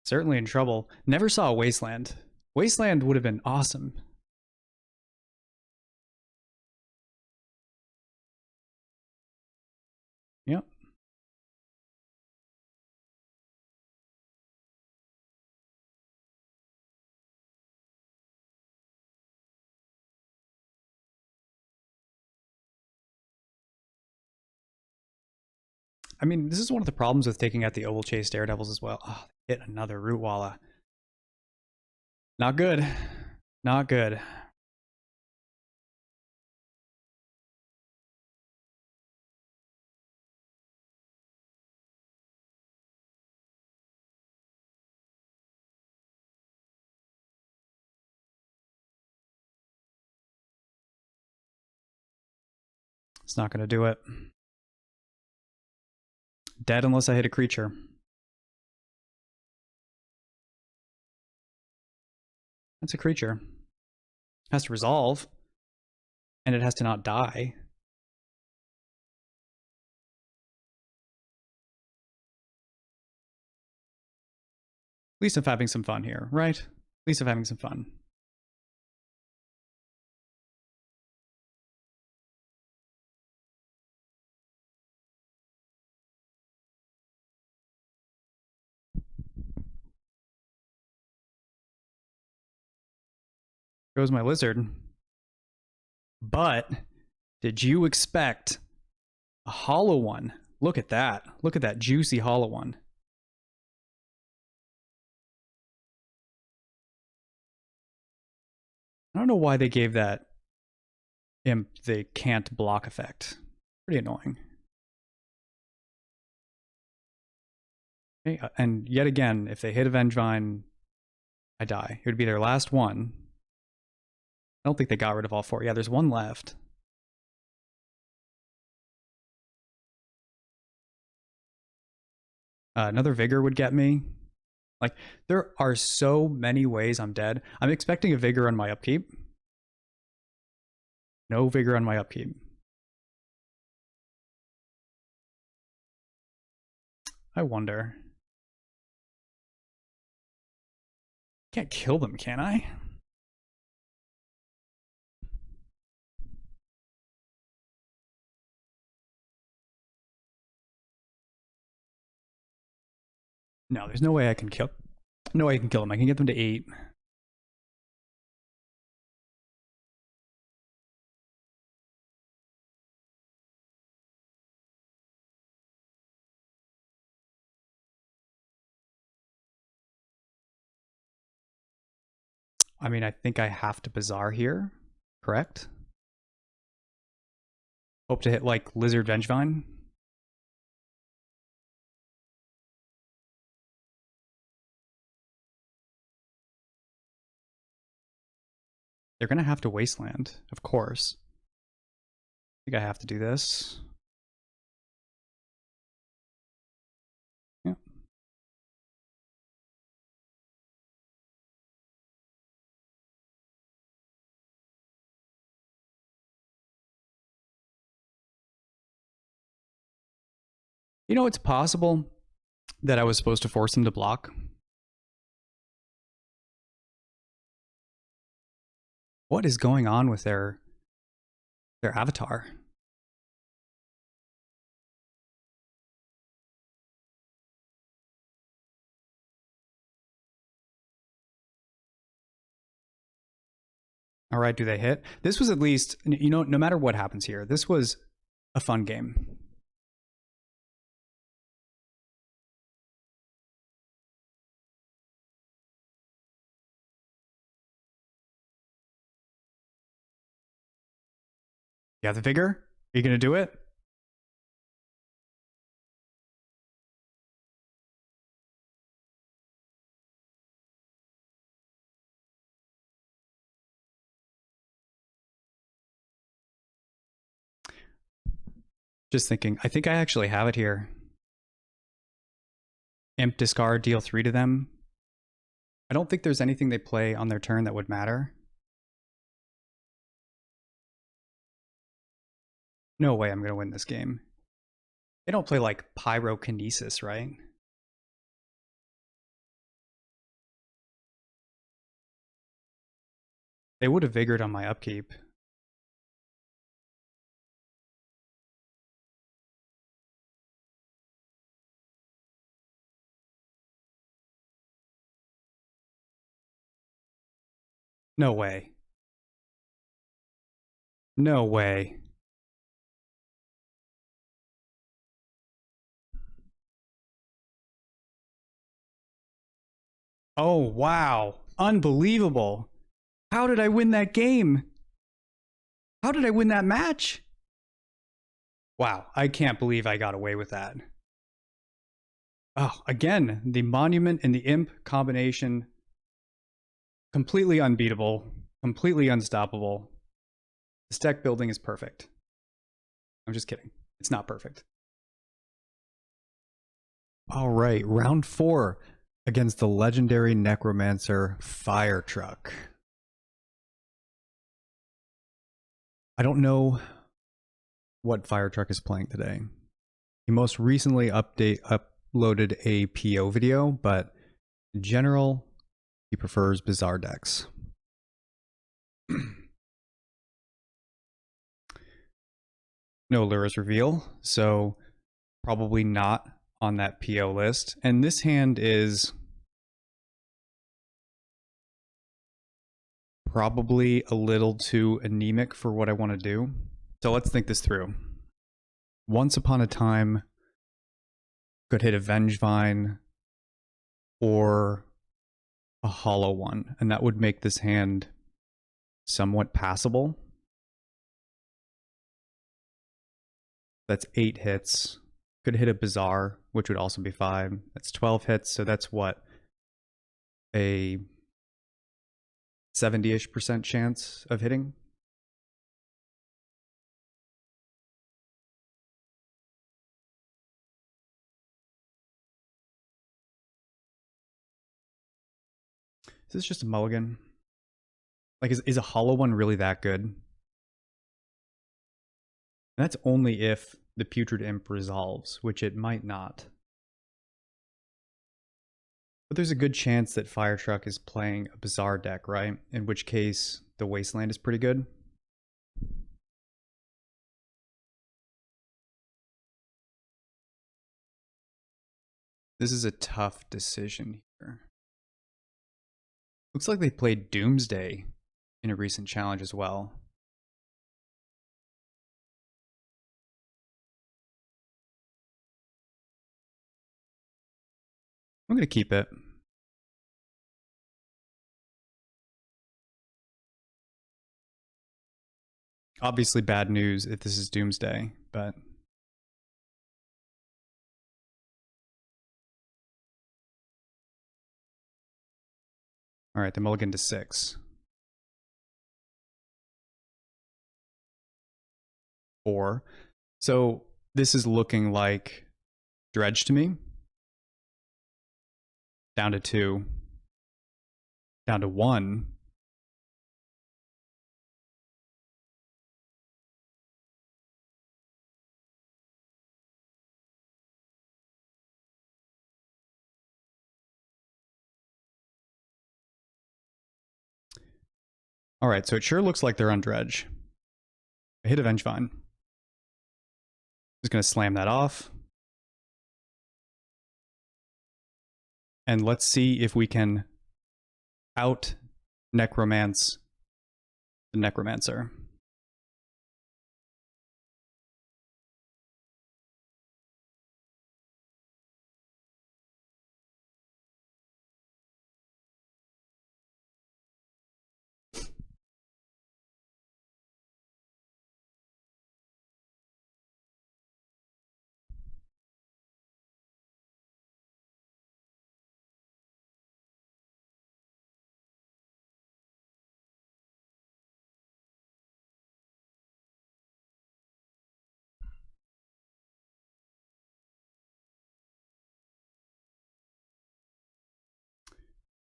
Certainly in trouble. Never saw a Wasteland. Wasteland would have been awesome. Yep. I mean, this is one of the problems with taking out the Oval Chase Daredevils as well. Oh, hit another Root Walla. Not good. Not good. It's not going to do it. Dead unless I hit a creature. That's a creature. Has to resolve. And it has to not die. At least I'm having some fun here, right? At least I'm having some fun. Goes my lizard. But did you expect a hollow one? Look at that. Look at that juicy hollow one. I don't know why they gave that imp the can't block effect. Pretty annoying. Okay, and yet again, if they hit a Vengevine, I die. It would be their last one. I don't think they got rid of all four. Yeah, there's one left. Another Vigor would get me. Like, there are so many ways I'm dead. I'm expecting a Vigor on my upkeep. No Vigor on my upkeep. I wonder. Can't kill them, can I? No, there's no way I can kill. No way I can kill them. I can get them to 8. I mean, I think I have to Bazaar here, correct? Hope to hit like Lizard Vengevine. They're gonna have to Wasteland, of course. I think I have to do this. Yeah. You know, it's possible that I was supposed to force them to block. What is going on with their avatar? All right, do they hit? This was at least, you know, no matter what happens here, this was a fun game. You have the Vigor? Are you going to do it? Just thinking, I think I actually have it here. Imp discard, deal 3 to them. I don't think there's anything they play on their turn that would matter. No way I'm going to win this game. They don't play like Pyrokinesis, right? They would have Vigored on my upkeep. No way. No way. Oh, wow. Unbelievable. How did I win that game? How did I win that match? Wow, I can't believe I got away with that. Oh, again, the Monument and the Imp combination, completely unbeatable, completely unstoppable. This deck building is perfect. I'm just kidding. It's not perfect. All right, round 4 against the legendary Necromancer Fire Truck. I don't know what Fire Truck is playing today. He most recently uploaded a PO video, but in general, he prefers bizarre decks. No Lurus reveal, so probably not on that PO list. And this hand is probably a little too anemic for what I want to do. So let's think this through. Once upon a time, could hit a Vengevine or a hollow one, and that would make this hand somewhat passable. That's 8 hits. Could hit a Bizarre, which would also be 5. That's 12 hits, so that's what? A 70-ish% chance of hitting? Is this just a mulligan? Like, is a hollow one really that good? And that's only if the Putrid Imp resolves, which it might not. But there's a good chance that Fire Truck is playing a Bizarre deck, right? In which case, the Wasteland is pretty good. This is a tough decision here. Looks like they played Doomsday in a recent challenge as well. I'm going to keep it. Obviously bad news if this is Doomsday, but all right, the mulligan to 6. 4. So this is looking like Dredge to me. Down to 2. Down to 1. All right, so it sure looks like they're on Dredge. I hit a Vengevine. Just going to slam that off. And let's see if we can out necromance the Necromancer.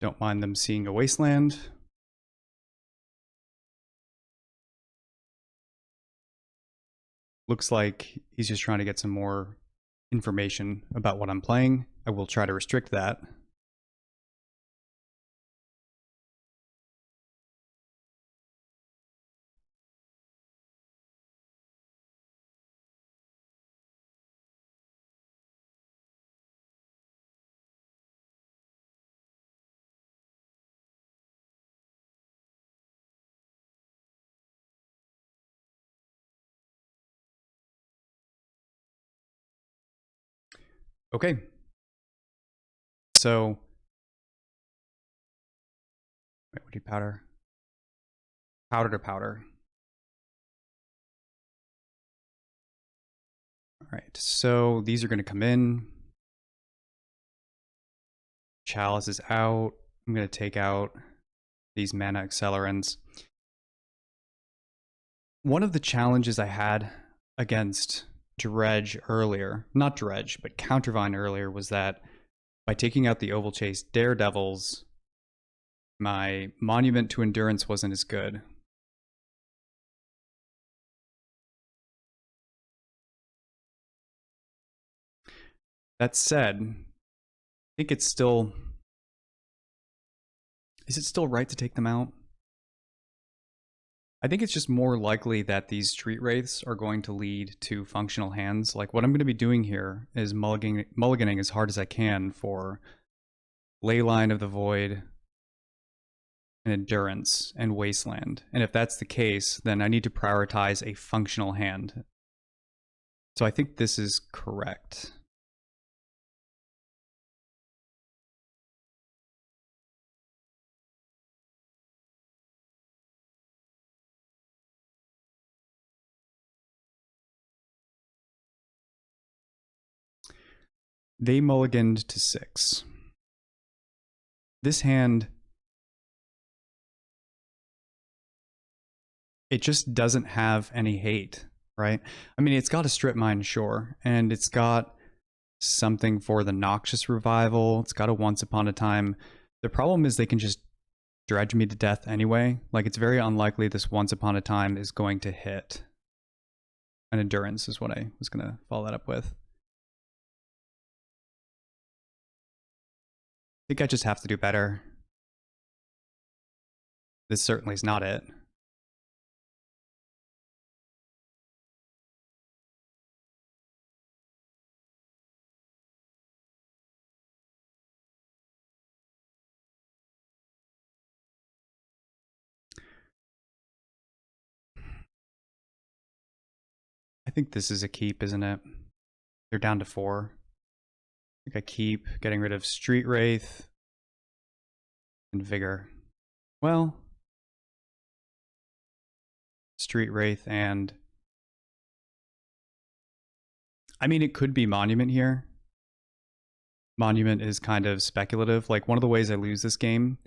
Don't mind them seeing a Wasteland. Looks like he's just trying to get some more information about what I'm playing. I will try to restrict that. Okay. So Wait, what do you powder? Powder to powder. All right, so these are going to come in. Chalice is out. I'm going to take out these mana accelerants. One of the challenges I had against Dredge earlier, not Dredge, but Countervine earlier, was that by taking out the Oval Chase Daredevils, my Monument to Endurance wasn't as good. That said, I think it's still... Is it still right to take them out? I think it's just more likely that these Street Wraiths are going to lead to functional hands. Like, what I'm going to be doing here is mulliganing as hard as I can for Leyline of the Void and Endurance and Wasteland. And if that's the case, then I need to prioritize a functional hand. So I think this is correct. They mulliganed to 6. This hand, it just doesn't have any hate, right? I mean, it's got a strip mine, sure, and it's got something for the Noxious Revival. It's got a Once Upon a Time. The problem is they can just dredge me to death anyway. Like, it's very unlikely this Once Upon a Time is going to hit. An Endurance is what I was going to follow that up with. I think I just have to do better. This certainly is not it. I think this is a keep, isn't it? They're down to 4. I think I keep getting rid of Street Wraith and Vigor. Well, Street Wraith and... I mean, it could be Monument here. Monument is kind of speculative. Like, one of the ways I lose this game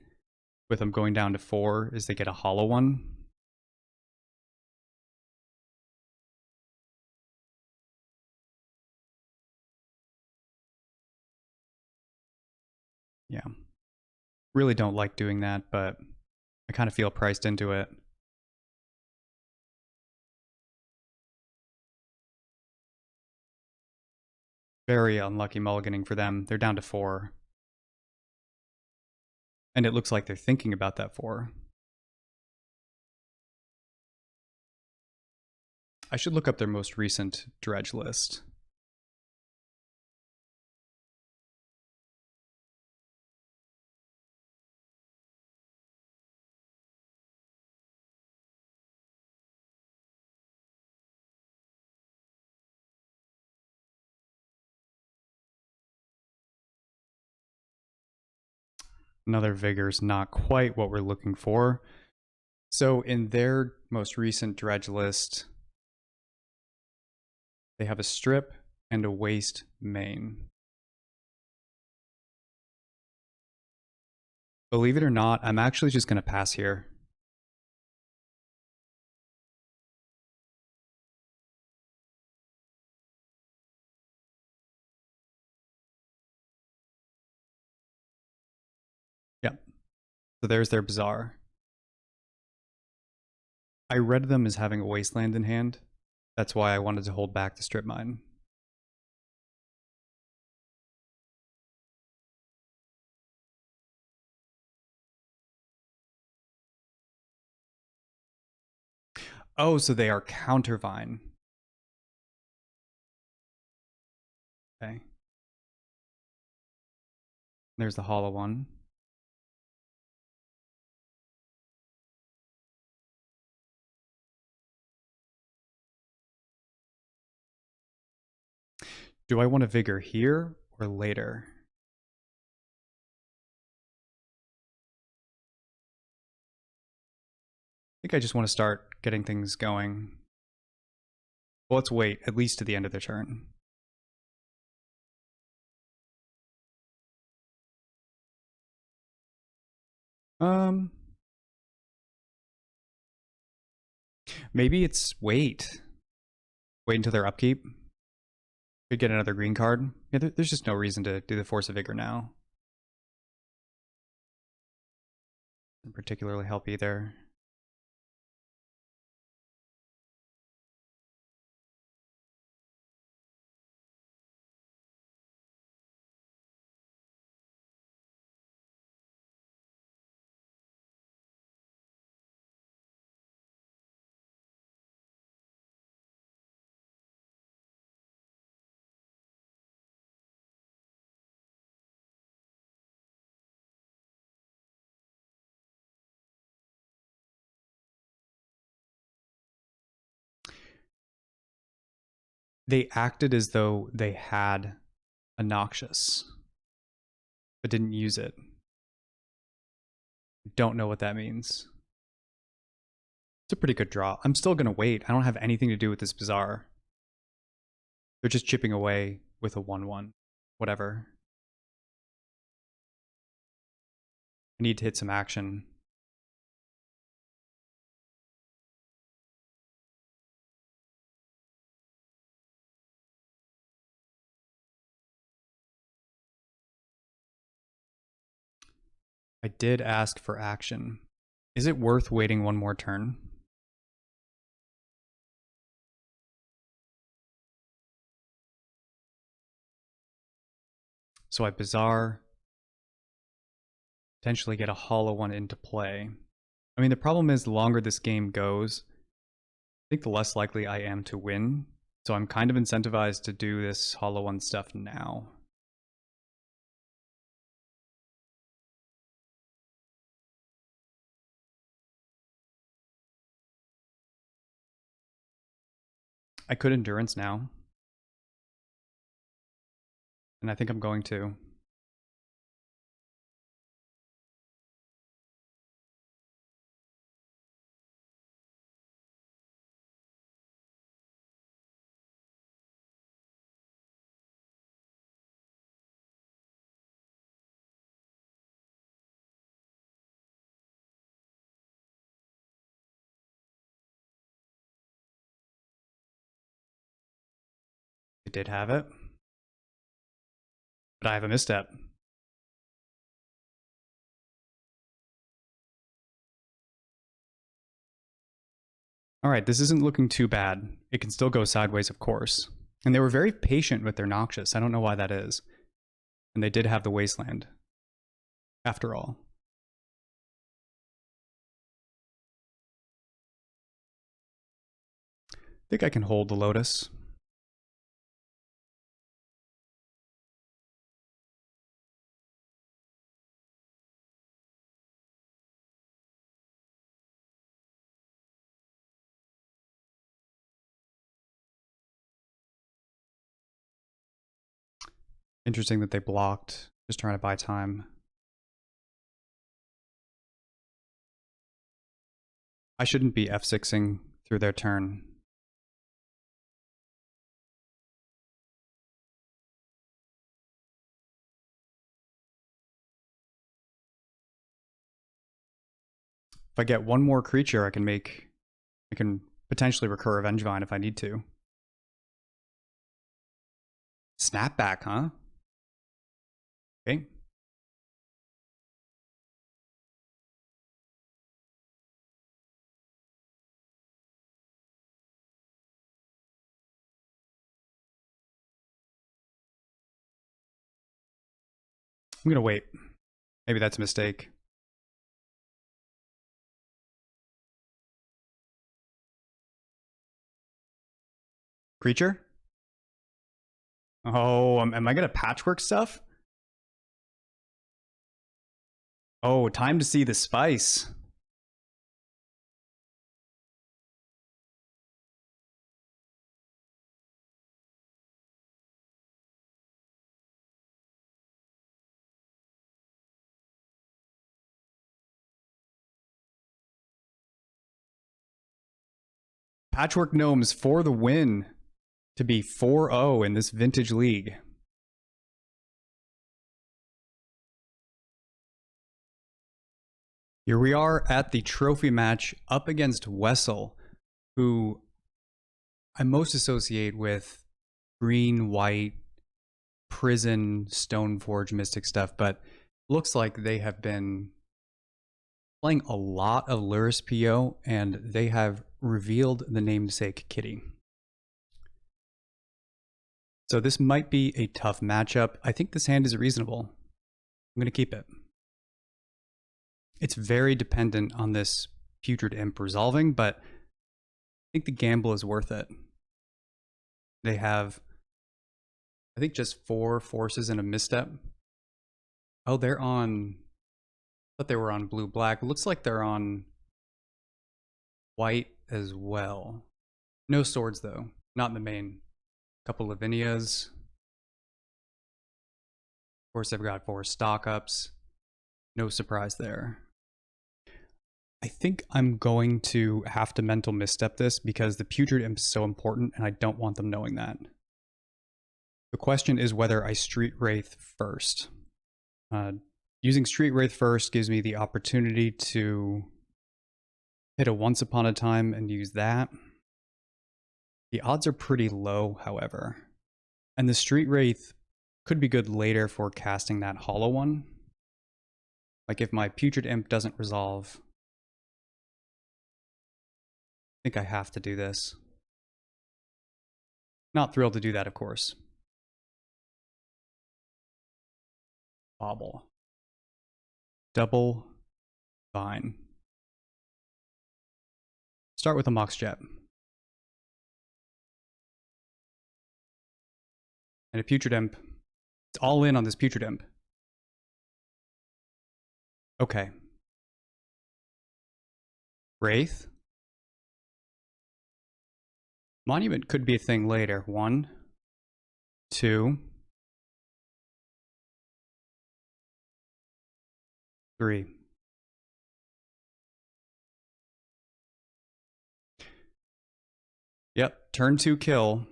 with them going down to 4 is they get a hollow one. Yeah. Really don't like doing that, but I kind of feel priced into it. Very unlucky mulliganing for them. They're down to 4. And it looks like they're thinking about that 4. I should look up their most recent dredge list. Another Vigor's not quite what we're looking for. So in their most recent dredge list, they have a strip and a waste main. Believe it or not, I'm actually just going to pass here. Yep. So there's their Bazaar. I read them as having a Wasteland in hand. That's why I wanted to hold back the strip mine. Oh, so they are Countervine. Okay. There's the hollow one. Do I want a Vigor here or later? think I just want to start getting things going. Well, let's wait at least to the end of the turn. Maybe it's wait until their upkeep. Could get another green card. Yeah, there's just no reason to do the Force of Vigor now. Doesn't particularly help either. They acted as though they had a Noxious, but didn't use it. Don't know what that means. It's a pretty good draw. I'm still going to wait. I don't have anything to do with this Bazaar. They're just chipping away with a 1-1. Whatever. I need to hit some action. I did ask for action. Is it worth waiting one more turn? So I Bazaar, potentially get a hollow one into play. I mean, the problem is the longer this game goes, I think the less likely I am to win. So I'm kind of incentivized to do this hollow one stuff now. I could endurance now. And I think I'm going to. I did have it. But I have a misstep. Alright, this isn't looking too bad. It can still go sideways, of course. And they were very patient with their Noxious. I don't know why that is. And they did have the Wasteland. After all. I think I can hold the Lotus. Interesting that they blocked. Just trying to buy time. I shouldn't be F6ing through their turn. If I get one more creature, I can potentially recur a Vengevine if I need to. Snapback, huh? Okay. I'm gonna wait. Maybe that's a mistake. Creature? Oh, am I gonna patchwork stuff? Oh, time to see the spice. Patchwork Gnomes for the win to be 4-0 in this vintage league. Here we are at the trophy match up against Wessel, who I most associate with green, white, prison, Stoneforge, mystic stuff, but looks like they have been playing a lot of Luris PO, and they have revealed the namesake kitty. So this might be a tough matchup. I think this hand is reasonable. I'm going to keep it. It's very dependent on this Putrid Imp resolving, but I think the gamble is worth it. They have, I think, just 4 forces and a misstep. Oh, they're on, I thought they were on blue-black. Looks like they're on white as well. No swords, though. Not in the main. Couple Lavinias. Of course, they've got 4 stock-ups. No surprise there. I think I'm going to have to mental misstep this because the Putrid Imp is so important and I don't want them knowing that. The question is whether I Street Wraith first. Using Street Wraith first gives me the opportunity to hit a Once Upon a Time and use that. The odds are pretty low, however. And the Street Wraith could be good later for casting that hollow one. Like if my Putrid Imp doesn't resolve, I think I have to do this. Not thrilled to do that, of course. Bobble. Double Vine. Start with a Mox Jet. And a Putrid Imp. It's all in on this Putrid Imp. Okay. Wraith. Monument could be a thing later. 1, 2, 3. Yep, turn 2 kill.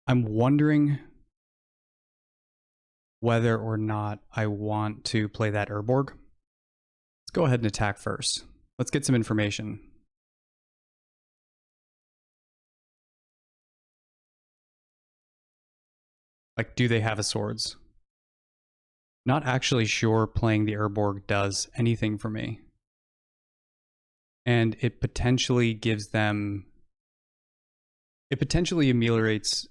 I'm wondering whether or not I want to play that Urborg. Let's go ahead and attack first. Let's get some information. Like, do they have a swords? Not actually sure playing the Urborg does anything for me. And it potentially gives them... It potentially ameliorates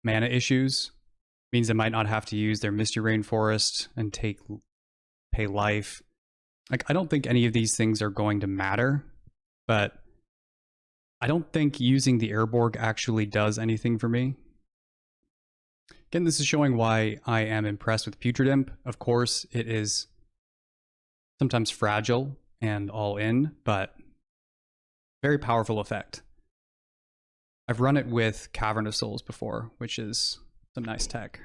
mana issues. Means they might not have to use their Misty Rainforest and pay life. Like, I don't think any of these things are going to matter, but I don't think using the Urborg actually does anything for me. Again, this is showing why I am impressed with Putrid Imp. Of course, it is sometimes fragile and all in, but very powerful effect. I've run it with Cavern of Souls before, which is some nice tech.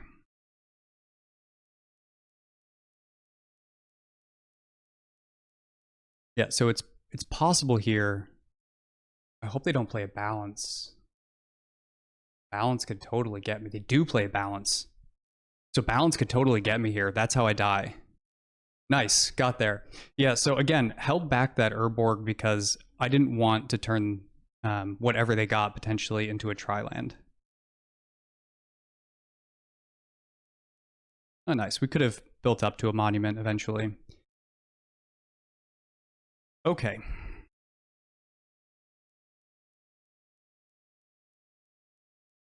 Yeah, so it's possible here. I hope they don't play a balance. Balance could totally get me. They do play balance. So balance could totally get me here. That's how I die. Nice, got there. Yeah, so again, held back that Urborg because I didn't want to turn whatever they got potentially into a tri-land. Oh, nice. We could have built up to a monument eventually. Okay.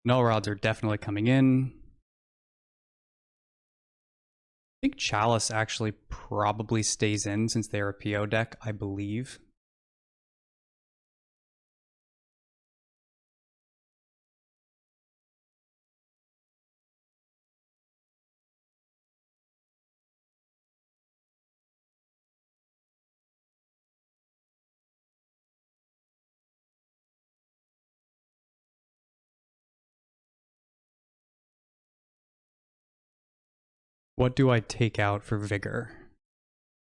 Null rods are definitely coming in. I think Chalice actually probably stays in since they're a PO deck, I believe. What do I take out for Vigor?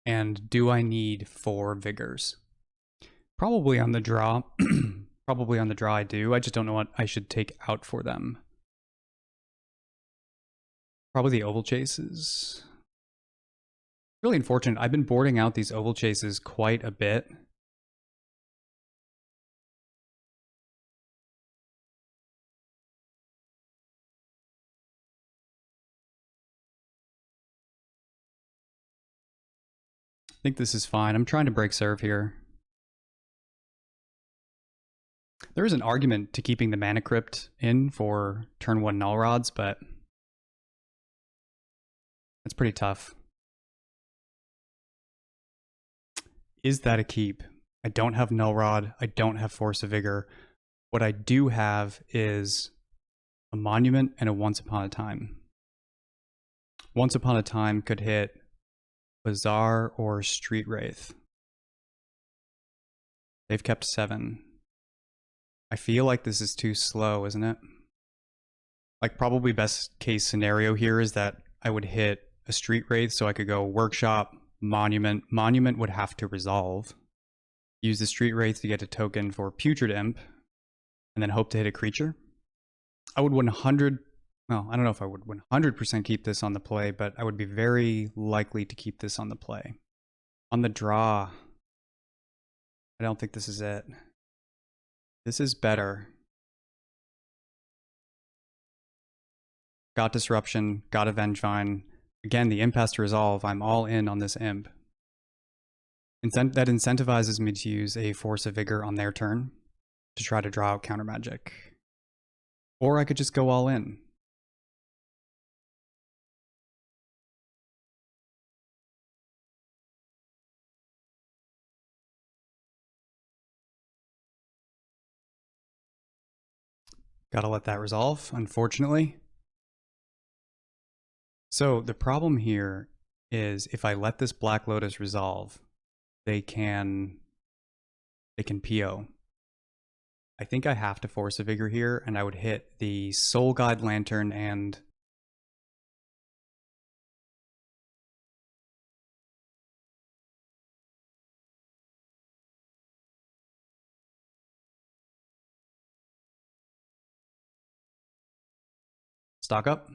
And do I need 4 vigors? Probably on the draw. Probably on the draw I do. I just don't know what I should take out for them. Probably the oval chases. Really unfortunate. I've been boarding out these oval chases quite a bit. I think this is fine. I'm trying to break serve here. There is an argument to keeping the Mana Crypt in for turn 1 Null Rods, but that's pretty tough. Is that a keep? I don't have Null Rod. I don't have Force of Vigor. What I do have is a Monument and a Once Upon a Time. Once Upon a Time could hit Bazaar or Street Wraith. They've kept 7. I feel like this is too slow, isn't it? Like, probably best case scenario here is that I would hit a Street Wraith so I could go Workshop, Monument. Monument would have to resolve. Use the Street Wraith to get a token for Putrid Imp, and then hope to hit a creature. I would 100... Well, I don't know if I would 100% keep this on the play, but I would be very likely to keep this on the play. On the draw, I don't think this is it. This is better. Got Disruption, got a Vengevine. Again, the Imp has to resolve. I'm all in on this Imp. That incentivizes me to use a Force of Vigor on their turn to try to draw out counter magic. Or I could just go all in. Gotta let that resolve, unfortunately. So the problem here is if I let this Black Lotus resolve, they can PO. I think I have to Force a Vigor here, and I would hit the Soul Guide Lantern and stock up.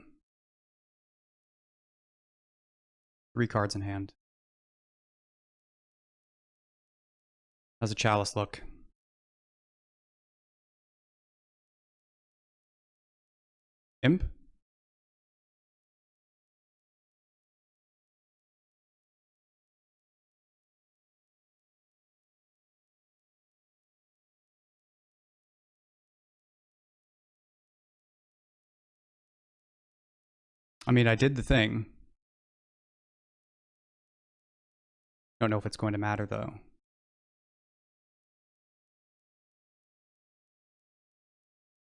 3 cards in hand. How's a Chalice look? Imp? I mean, I did the thing. Don't know if it's going to matter, though.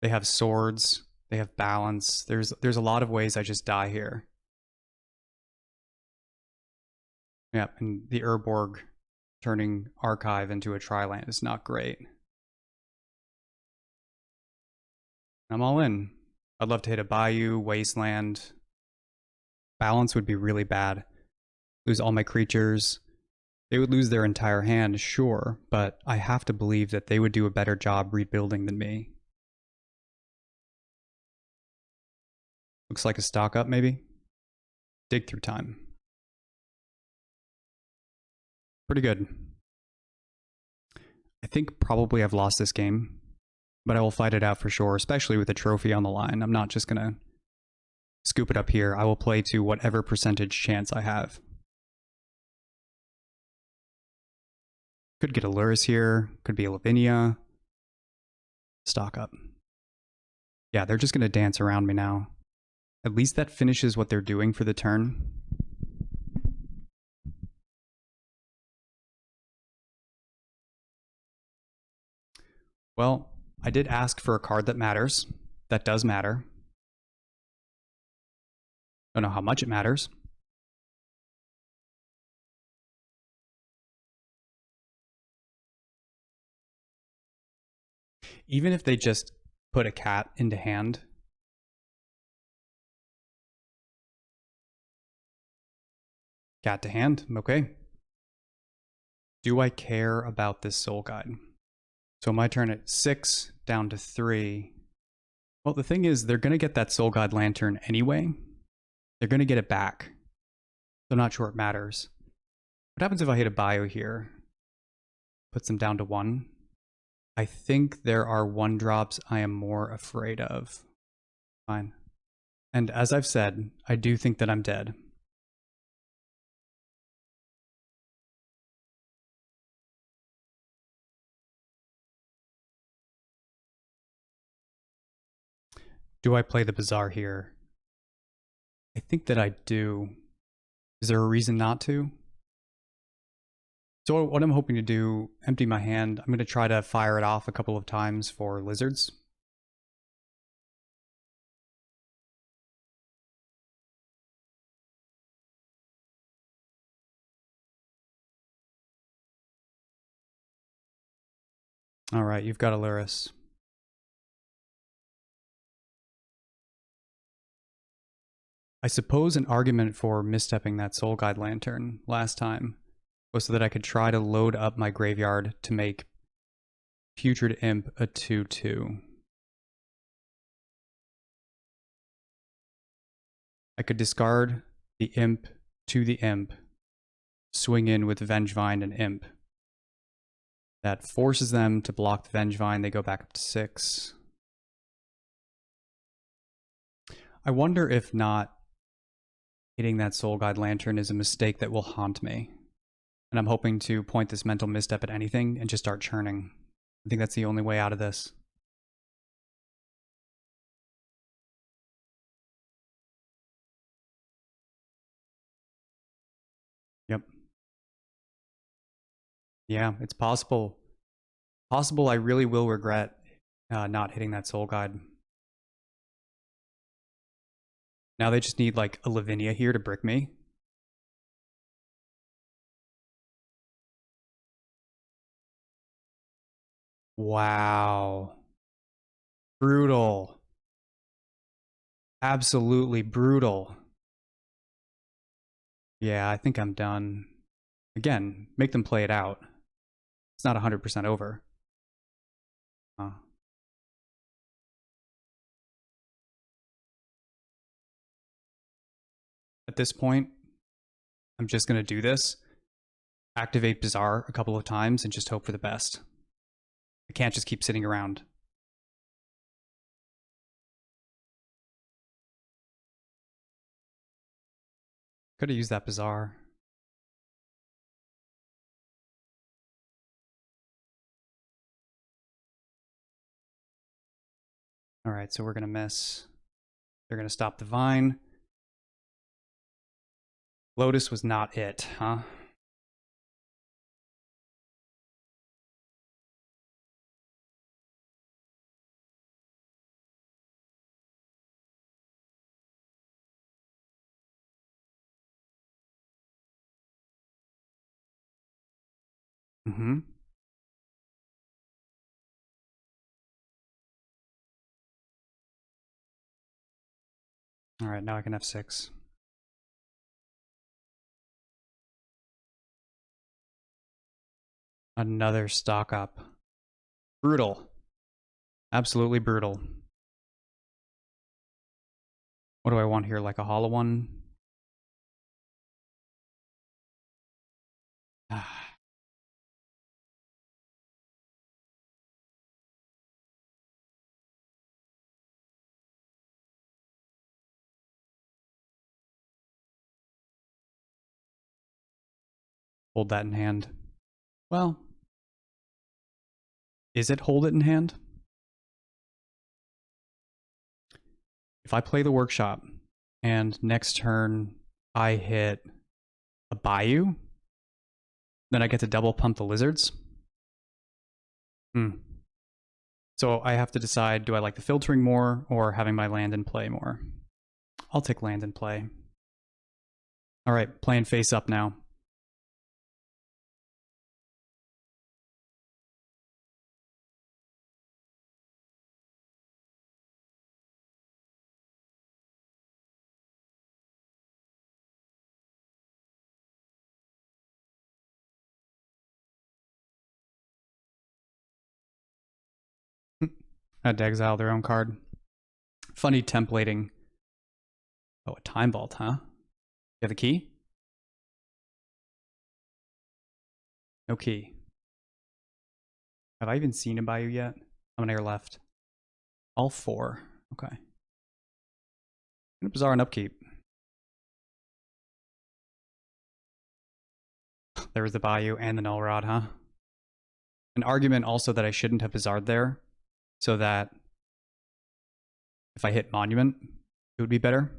They have swords. They have balance. There's a lot of ways I just die here. Yeah, and the Urborg turning Archive into a Tri-Land is not great. I'm all in. I'd love to hit a Bayou, Wasteland. Balance would be really bad. Lose all my creatures. They would lose their entire hand, sure, but I have to believe that they would do a better job rebuilding than me. Looks like a stock up, maybe? Dig through time. Pretty good. I think probably I've lost this game, but I will fight it out for sure, especially with a trophy on the line. I'm not just gonna scoop it up here. I will play to whatever percentage chance I have. Could get a Luris here, could be a Lavinia. Stock up. Yeah, they're just gonna dance around me now. At least that finishes what they're doing for the turn. Well, I did ask for a card that matters. That does matter. Don't know how much it matters. Even if they just put a cat into hand. Cat to hand, okay. Do I care about this Soul Guide? So my turn at 6, down to 3. Well, the thing is, they're going to get that Soul Guide Lantern anyway. They're going to get it back. So I'm not sure it matters. What happens if I hit a bio here? Puts them down to 1. I think there are 1-drops I am more afraid of. Fine. And as I've said, I do think that I'm dead. Do I play the Bazaar here? I think that I do. Is there a reason not to? So what I'm hoping to do, empty my hand. I'm going to try to fire it off a couple of times for lizards. All right, you've got Aluris. I suppose an argument for misstepping that Soul Guide Lantern last time was so that I could try to load up my graveyard to make Putrid Imp a 2/2. I could discard the Imp to the Imp, swing in with Vengevine and Imp. That forces them to block the Vengevine. They go back up to 6. I wonder if not hitting that Soul Guide Lantern is a mistake that will haunt me. And I'm hoping to point this mental misstep at anything and just start churning. I think that's the only way out of this. Yep. Yeah, it's possible. Possible I really will regret not hitting that Soul Guide. Now they just need like a Lavinia here to brick me. Wow. Brutal. Absolutely brutal. Yeah, I think I'm done. Again, make them play it out. It's not 100% over. At this point, I'm just going to do this. Activate Bazaar a couple of times and just hope for the best. I can't just keep sitting around. Could have used that Bazaar. Alright, so we're going to miss. They're going to stop the Vine. Lotus was not it, huh? Mm-hmm. Alright, now I can have 6. Another stock up. Brutal. Absolutely brutal. What do I want here? Like a hollow one? Hold that in hand. Well, is it hold it in hand? If I play the workshop and next turn I hit a Bayou, then I get to double pump the lizards. So I have to decide, do I like the filtering more or having my land in play more? I'll take land in play. All right, playing face up now. Had to exile their own card. Funny templating. Oh, a time vault, huh? You have the key? No key. Have I even seen a Bayou yet? How many are left? All 4. Okay. Bizarre and upkeep. There was the Bayou and the Null Rod, huh? An argument also that I shouldn't have Bizarred there, so that if I hit Monument, it would be better.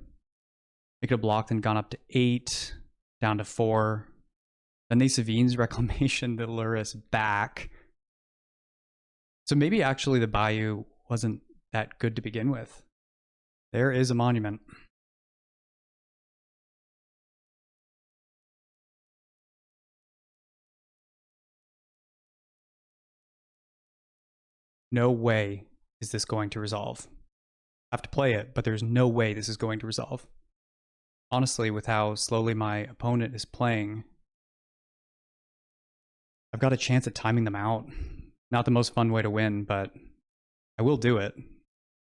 It could have blocked and gone up to 8, down to 4. Then they Savine's Reclamation to lure us back. So maybe actually the Bayou wasn't that good to begin with. There is a Monument. No way is this going to resolve. I have to play it, but there's no way this is going to resolve. Honestly, with how slowly my opponent is playing, I've got a chance at timing them out. Not the most fun way to win, but I will do it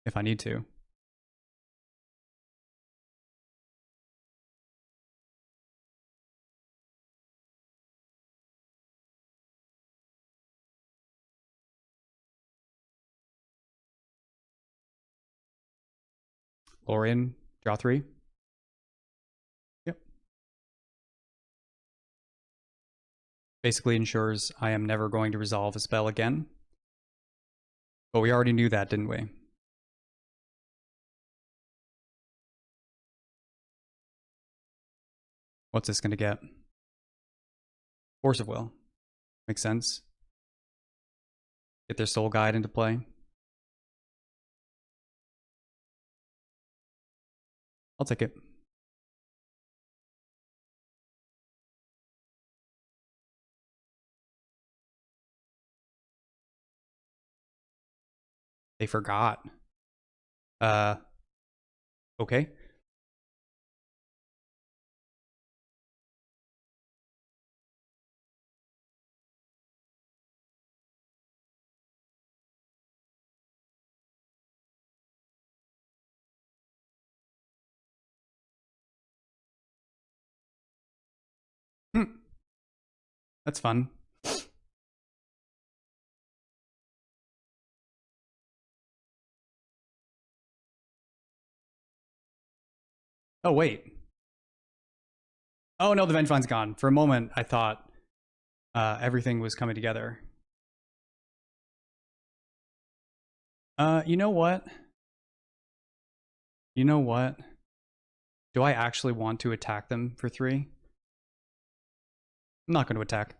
if I need to. Lorien, draw 3. Yep. Basically ensures I am never going to resolve a spell again. But we already knew that, didn't we? What's this going to get? Force of Will. Makes sense. Get their Soul Guide into play. I'll take it. They forgot. Okay. That's fun. Oh, wait. Oh, no, the Vengevine's gone. For a moment, I thought everything was coming together. You know what? You know what? Do I actually want to attack them for 3? I'm not going to attack.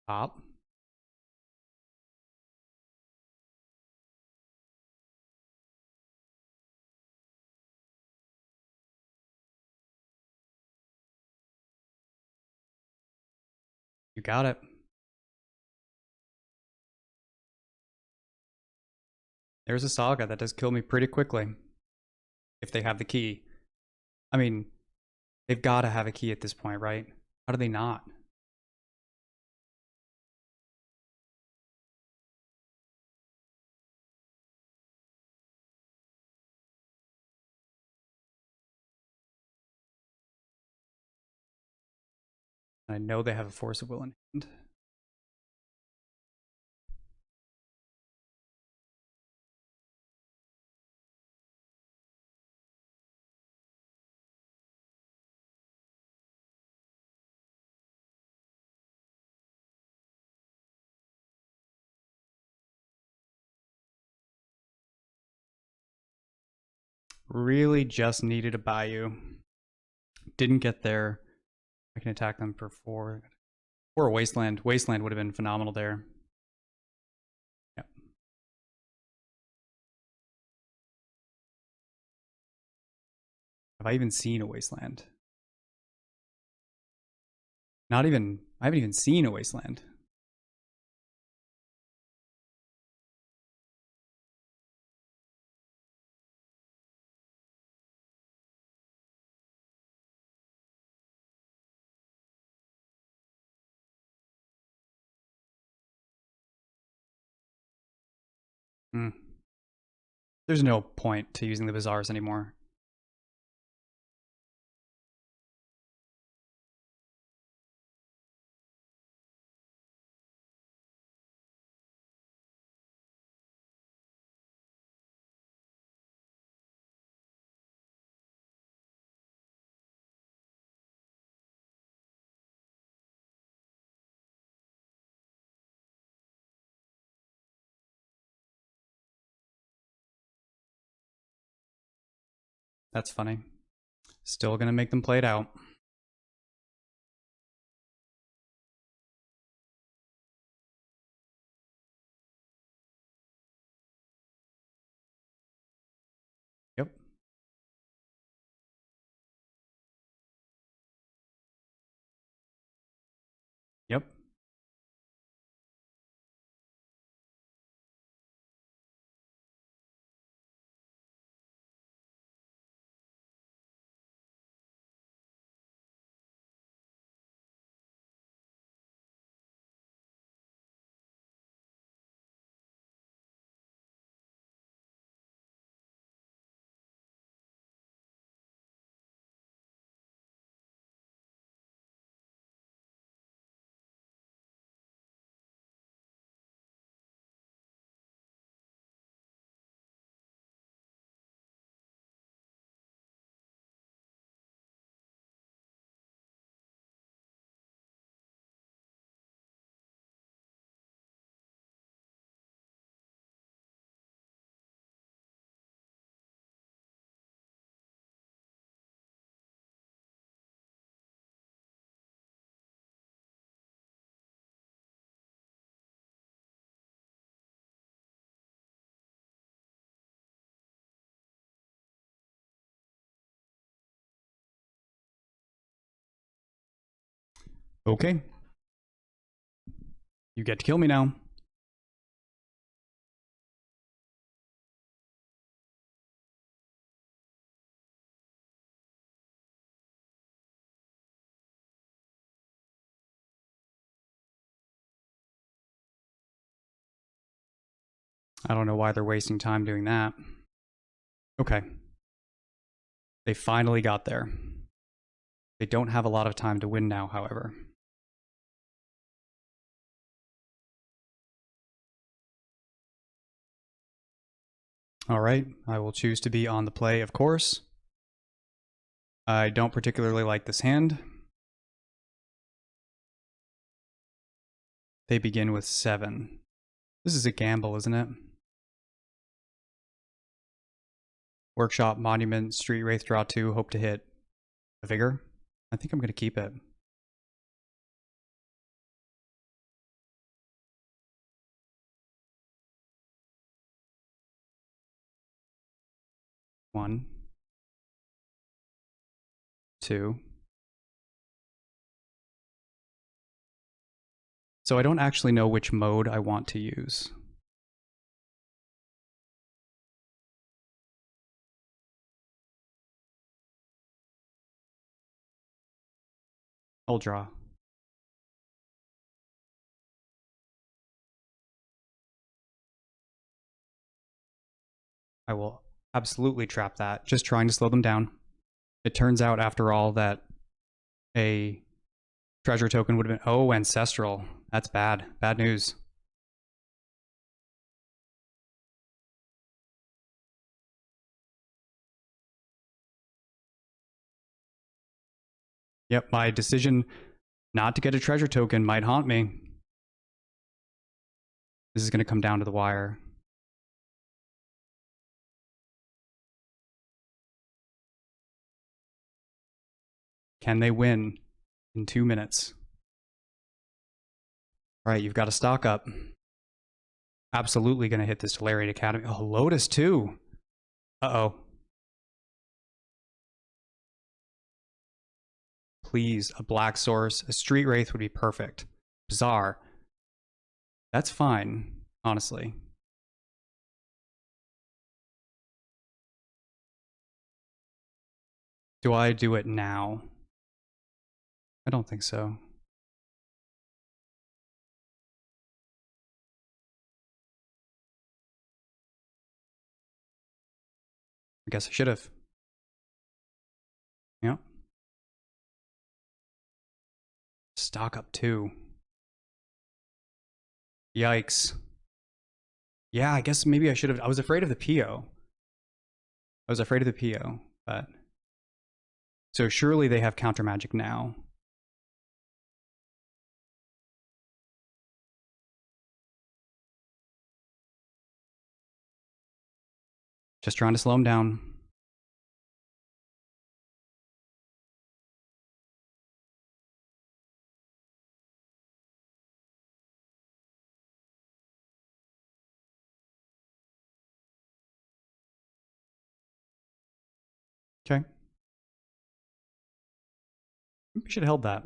Top. You got it. There's a Saga that does kill me pretty quickly. If they have the key. I mean, they've got to have a key at this point, right? How do they not? I know they have a Force of Will in hand. Really just needed a Bayou. Didn't get there. I can attack them for 4. Or a Wasteland. Wasteland would have been phenomenal there. Yep. Have I even seen a Wasteland? I haven't even seen a Wasteland. Hmm. There's no point to using the Bazaars anymore. That's funny. Still gonna make them play it out. Yep. Yep. Okay. You get to kill me now. I don't know why they're wasting time doing that. Okay. They finally got there. They don't have a lot of time to win now, however. All right, I will choose to be on the play, of course. I don't particularly like this hand. They begin with 7. This is a gamble, isn't it? Workshop, Monument, Street Wraith, draw 2, hope to hit a Vigor. I think I'm going to keep it. One, two. So I don't actually know which mode I want to use. I'll draw. I will absolutely trap that, just trying to slow them down. It turns out, after all, that a treasure token would have been... Oh, Ancestral. That's bad. Bad news. Yep, my decision not to get a treasure token might haunt me. This is going to come down to the wire. Can they win in 2 minutes? All right, you've got to stock up. Absolutely going to hit this Tolarian Academy. Oh, Lotus too. Uh-oh. Please, a black source. A Street Wraith would be perfect. Bizarre. That's fine, honestly. Do I do it now? I don't think so. I guess I should have. Yeah. Stock up 2. Yikes. Yeah, I guess maybe I should have. I was afraid of the PO. But so surely they have counter magic now. Just trying to slow him down. Okay. We should have held that.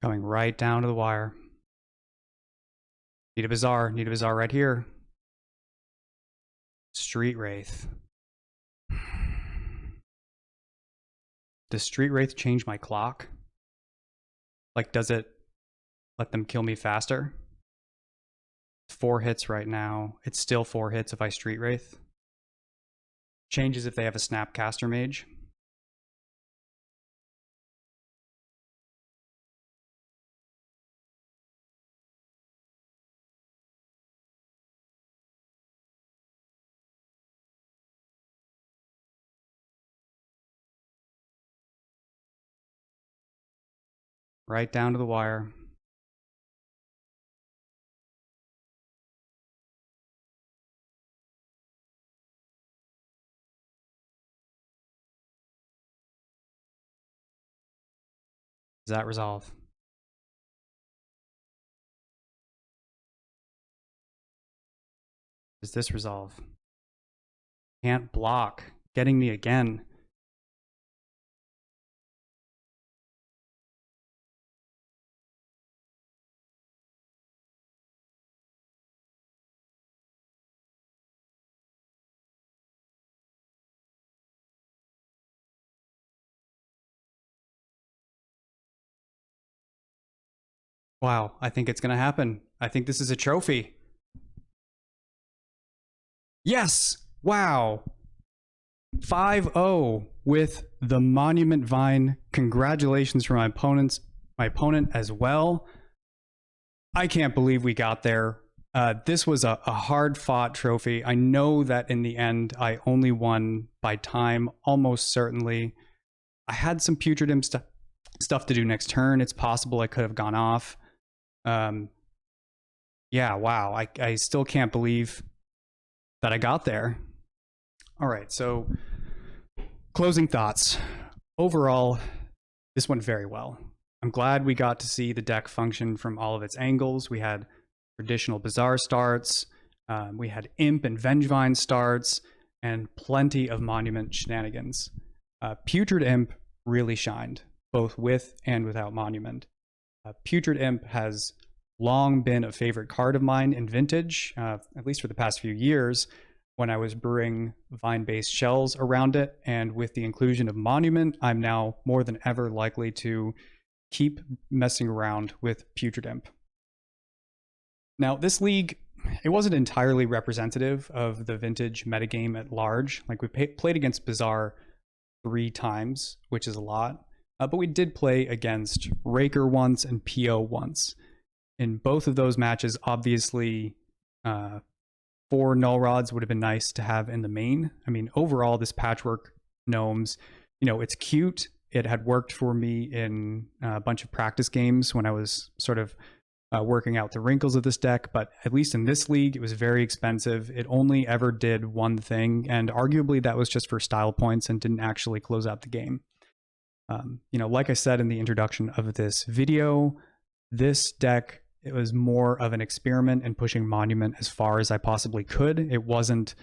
Coming right down to the wire. Need a Bazaar right here. Street Wraith. Does Street Wraith change my clock? Like, does it let them kill me faster? 4 hits right now. It's still 4 hits if I Street Wraith. Changes if they have a Snapcaster Mage. Right down to the wire. Does that resolve? Does this resolve? Can't block. Getting me again. Wow, I think it's going to happen. I think this is a trophy. Yes! Wow. 5-0 with the Monument Vine. Congratulations for my opponent as well. I can't believe we got there. This was a hard-fought trophy. I know that in the end, I only won by time, almost certainly. I had some Putrid Imp stuff to do next turn. It's possible I could have gone off. Yeah, wow. I still can't believe that I got there. All right, so closing thoughts. Overall, this went very well. I'm glad we got to see the deck function from all of its angles. We had traditional Bazaar starts, we had Imp and Vengevine starts, and plenty of Monument shenanigans. Putrid Imp really shined, both with and without Monument. Putrid Imp has long been a favorite card of mine in Vintage, at least for the past few years, when I was brewing Vine-based shells around it. And with the inclusion of Monument, I'm now more than ever likely to keep messing around with Putrid Imp. Now, this league, it wasn't entirely representative of the Vintage metagame at large. Like, we played against Bazaar 3 times, which is a lot. But we did play against Raker once and PO once. In both of those matches, obviously, 4 Null Rods would have been nice to have in the main. I mean, overall, this Patchwork Gnomes, you know, it's cute. It had worked for me in a bunch of practice games when I was sort of working out the wrinkles of this deck, but at least in this league, it was very expensive. It only ever did one thing, and arguably that was just for style points and didn't actually close out the game. You know, like I said in the introduction of this video, this deck, it was more of an experiment in pushing Monument as far as I possibly could. It wasn't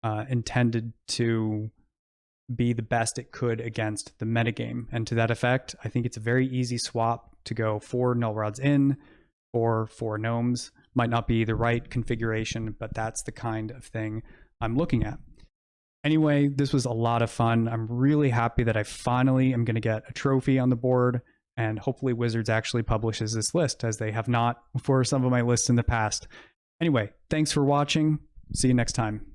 intended to be the best it could against the metagame. And to that effect, I think it's a very easy swap to go 4 Null Rods in, for 4 gnomes. Might not be the right configuration, but that's the kind of thing I'm looking at. Anyway, this was a lot of fun. I'm really happy that I finally am going to get a trophy on the board, and hopefully Wizards actually publishes this list, as they have not for some of my lists in the past. Anyway, thanks for watching. See you next time.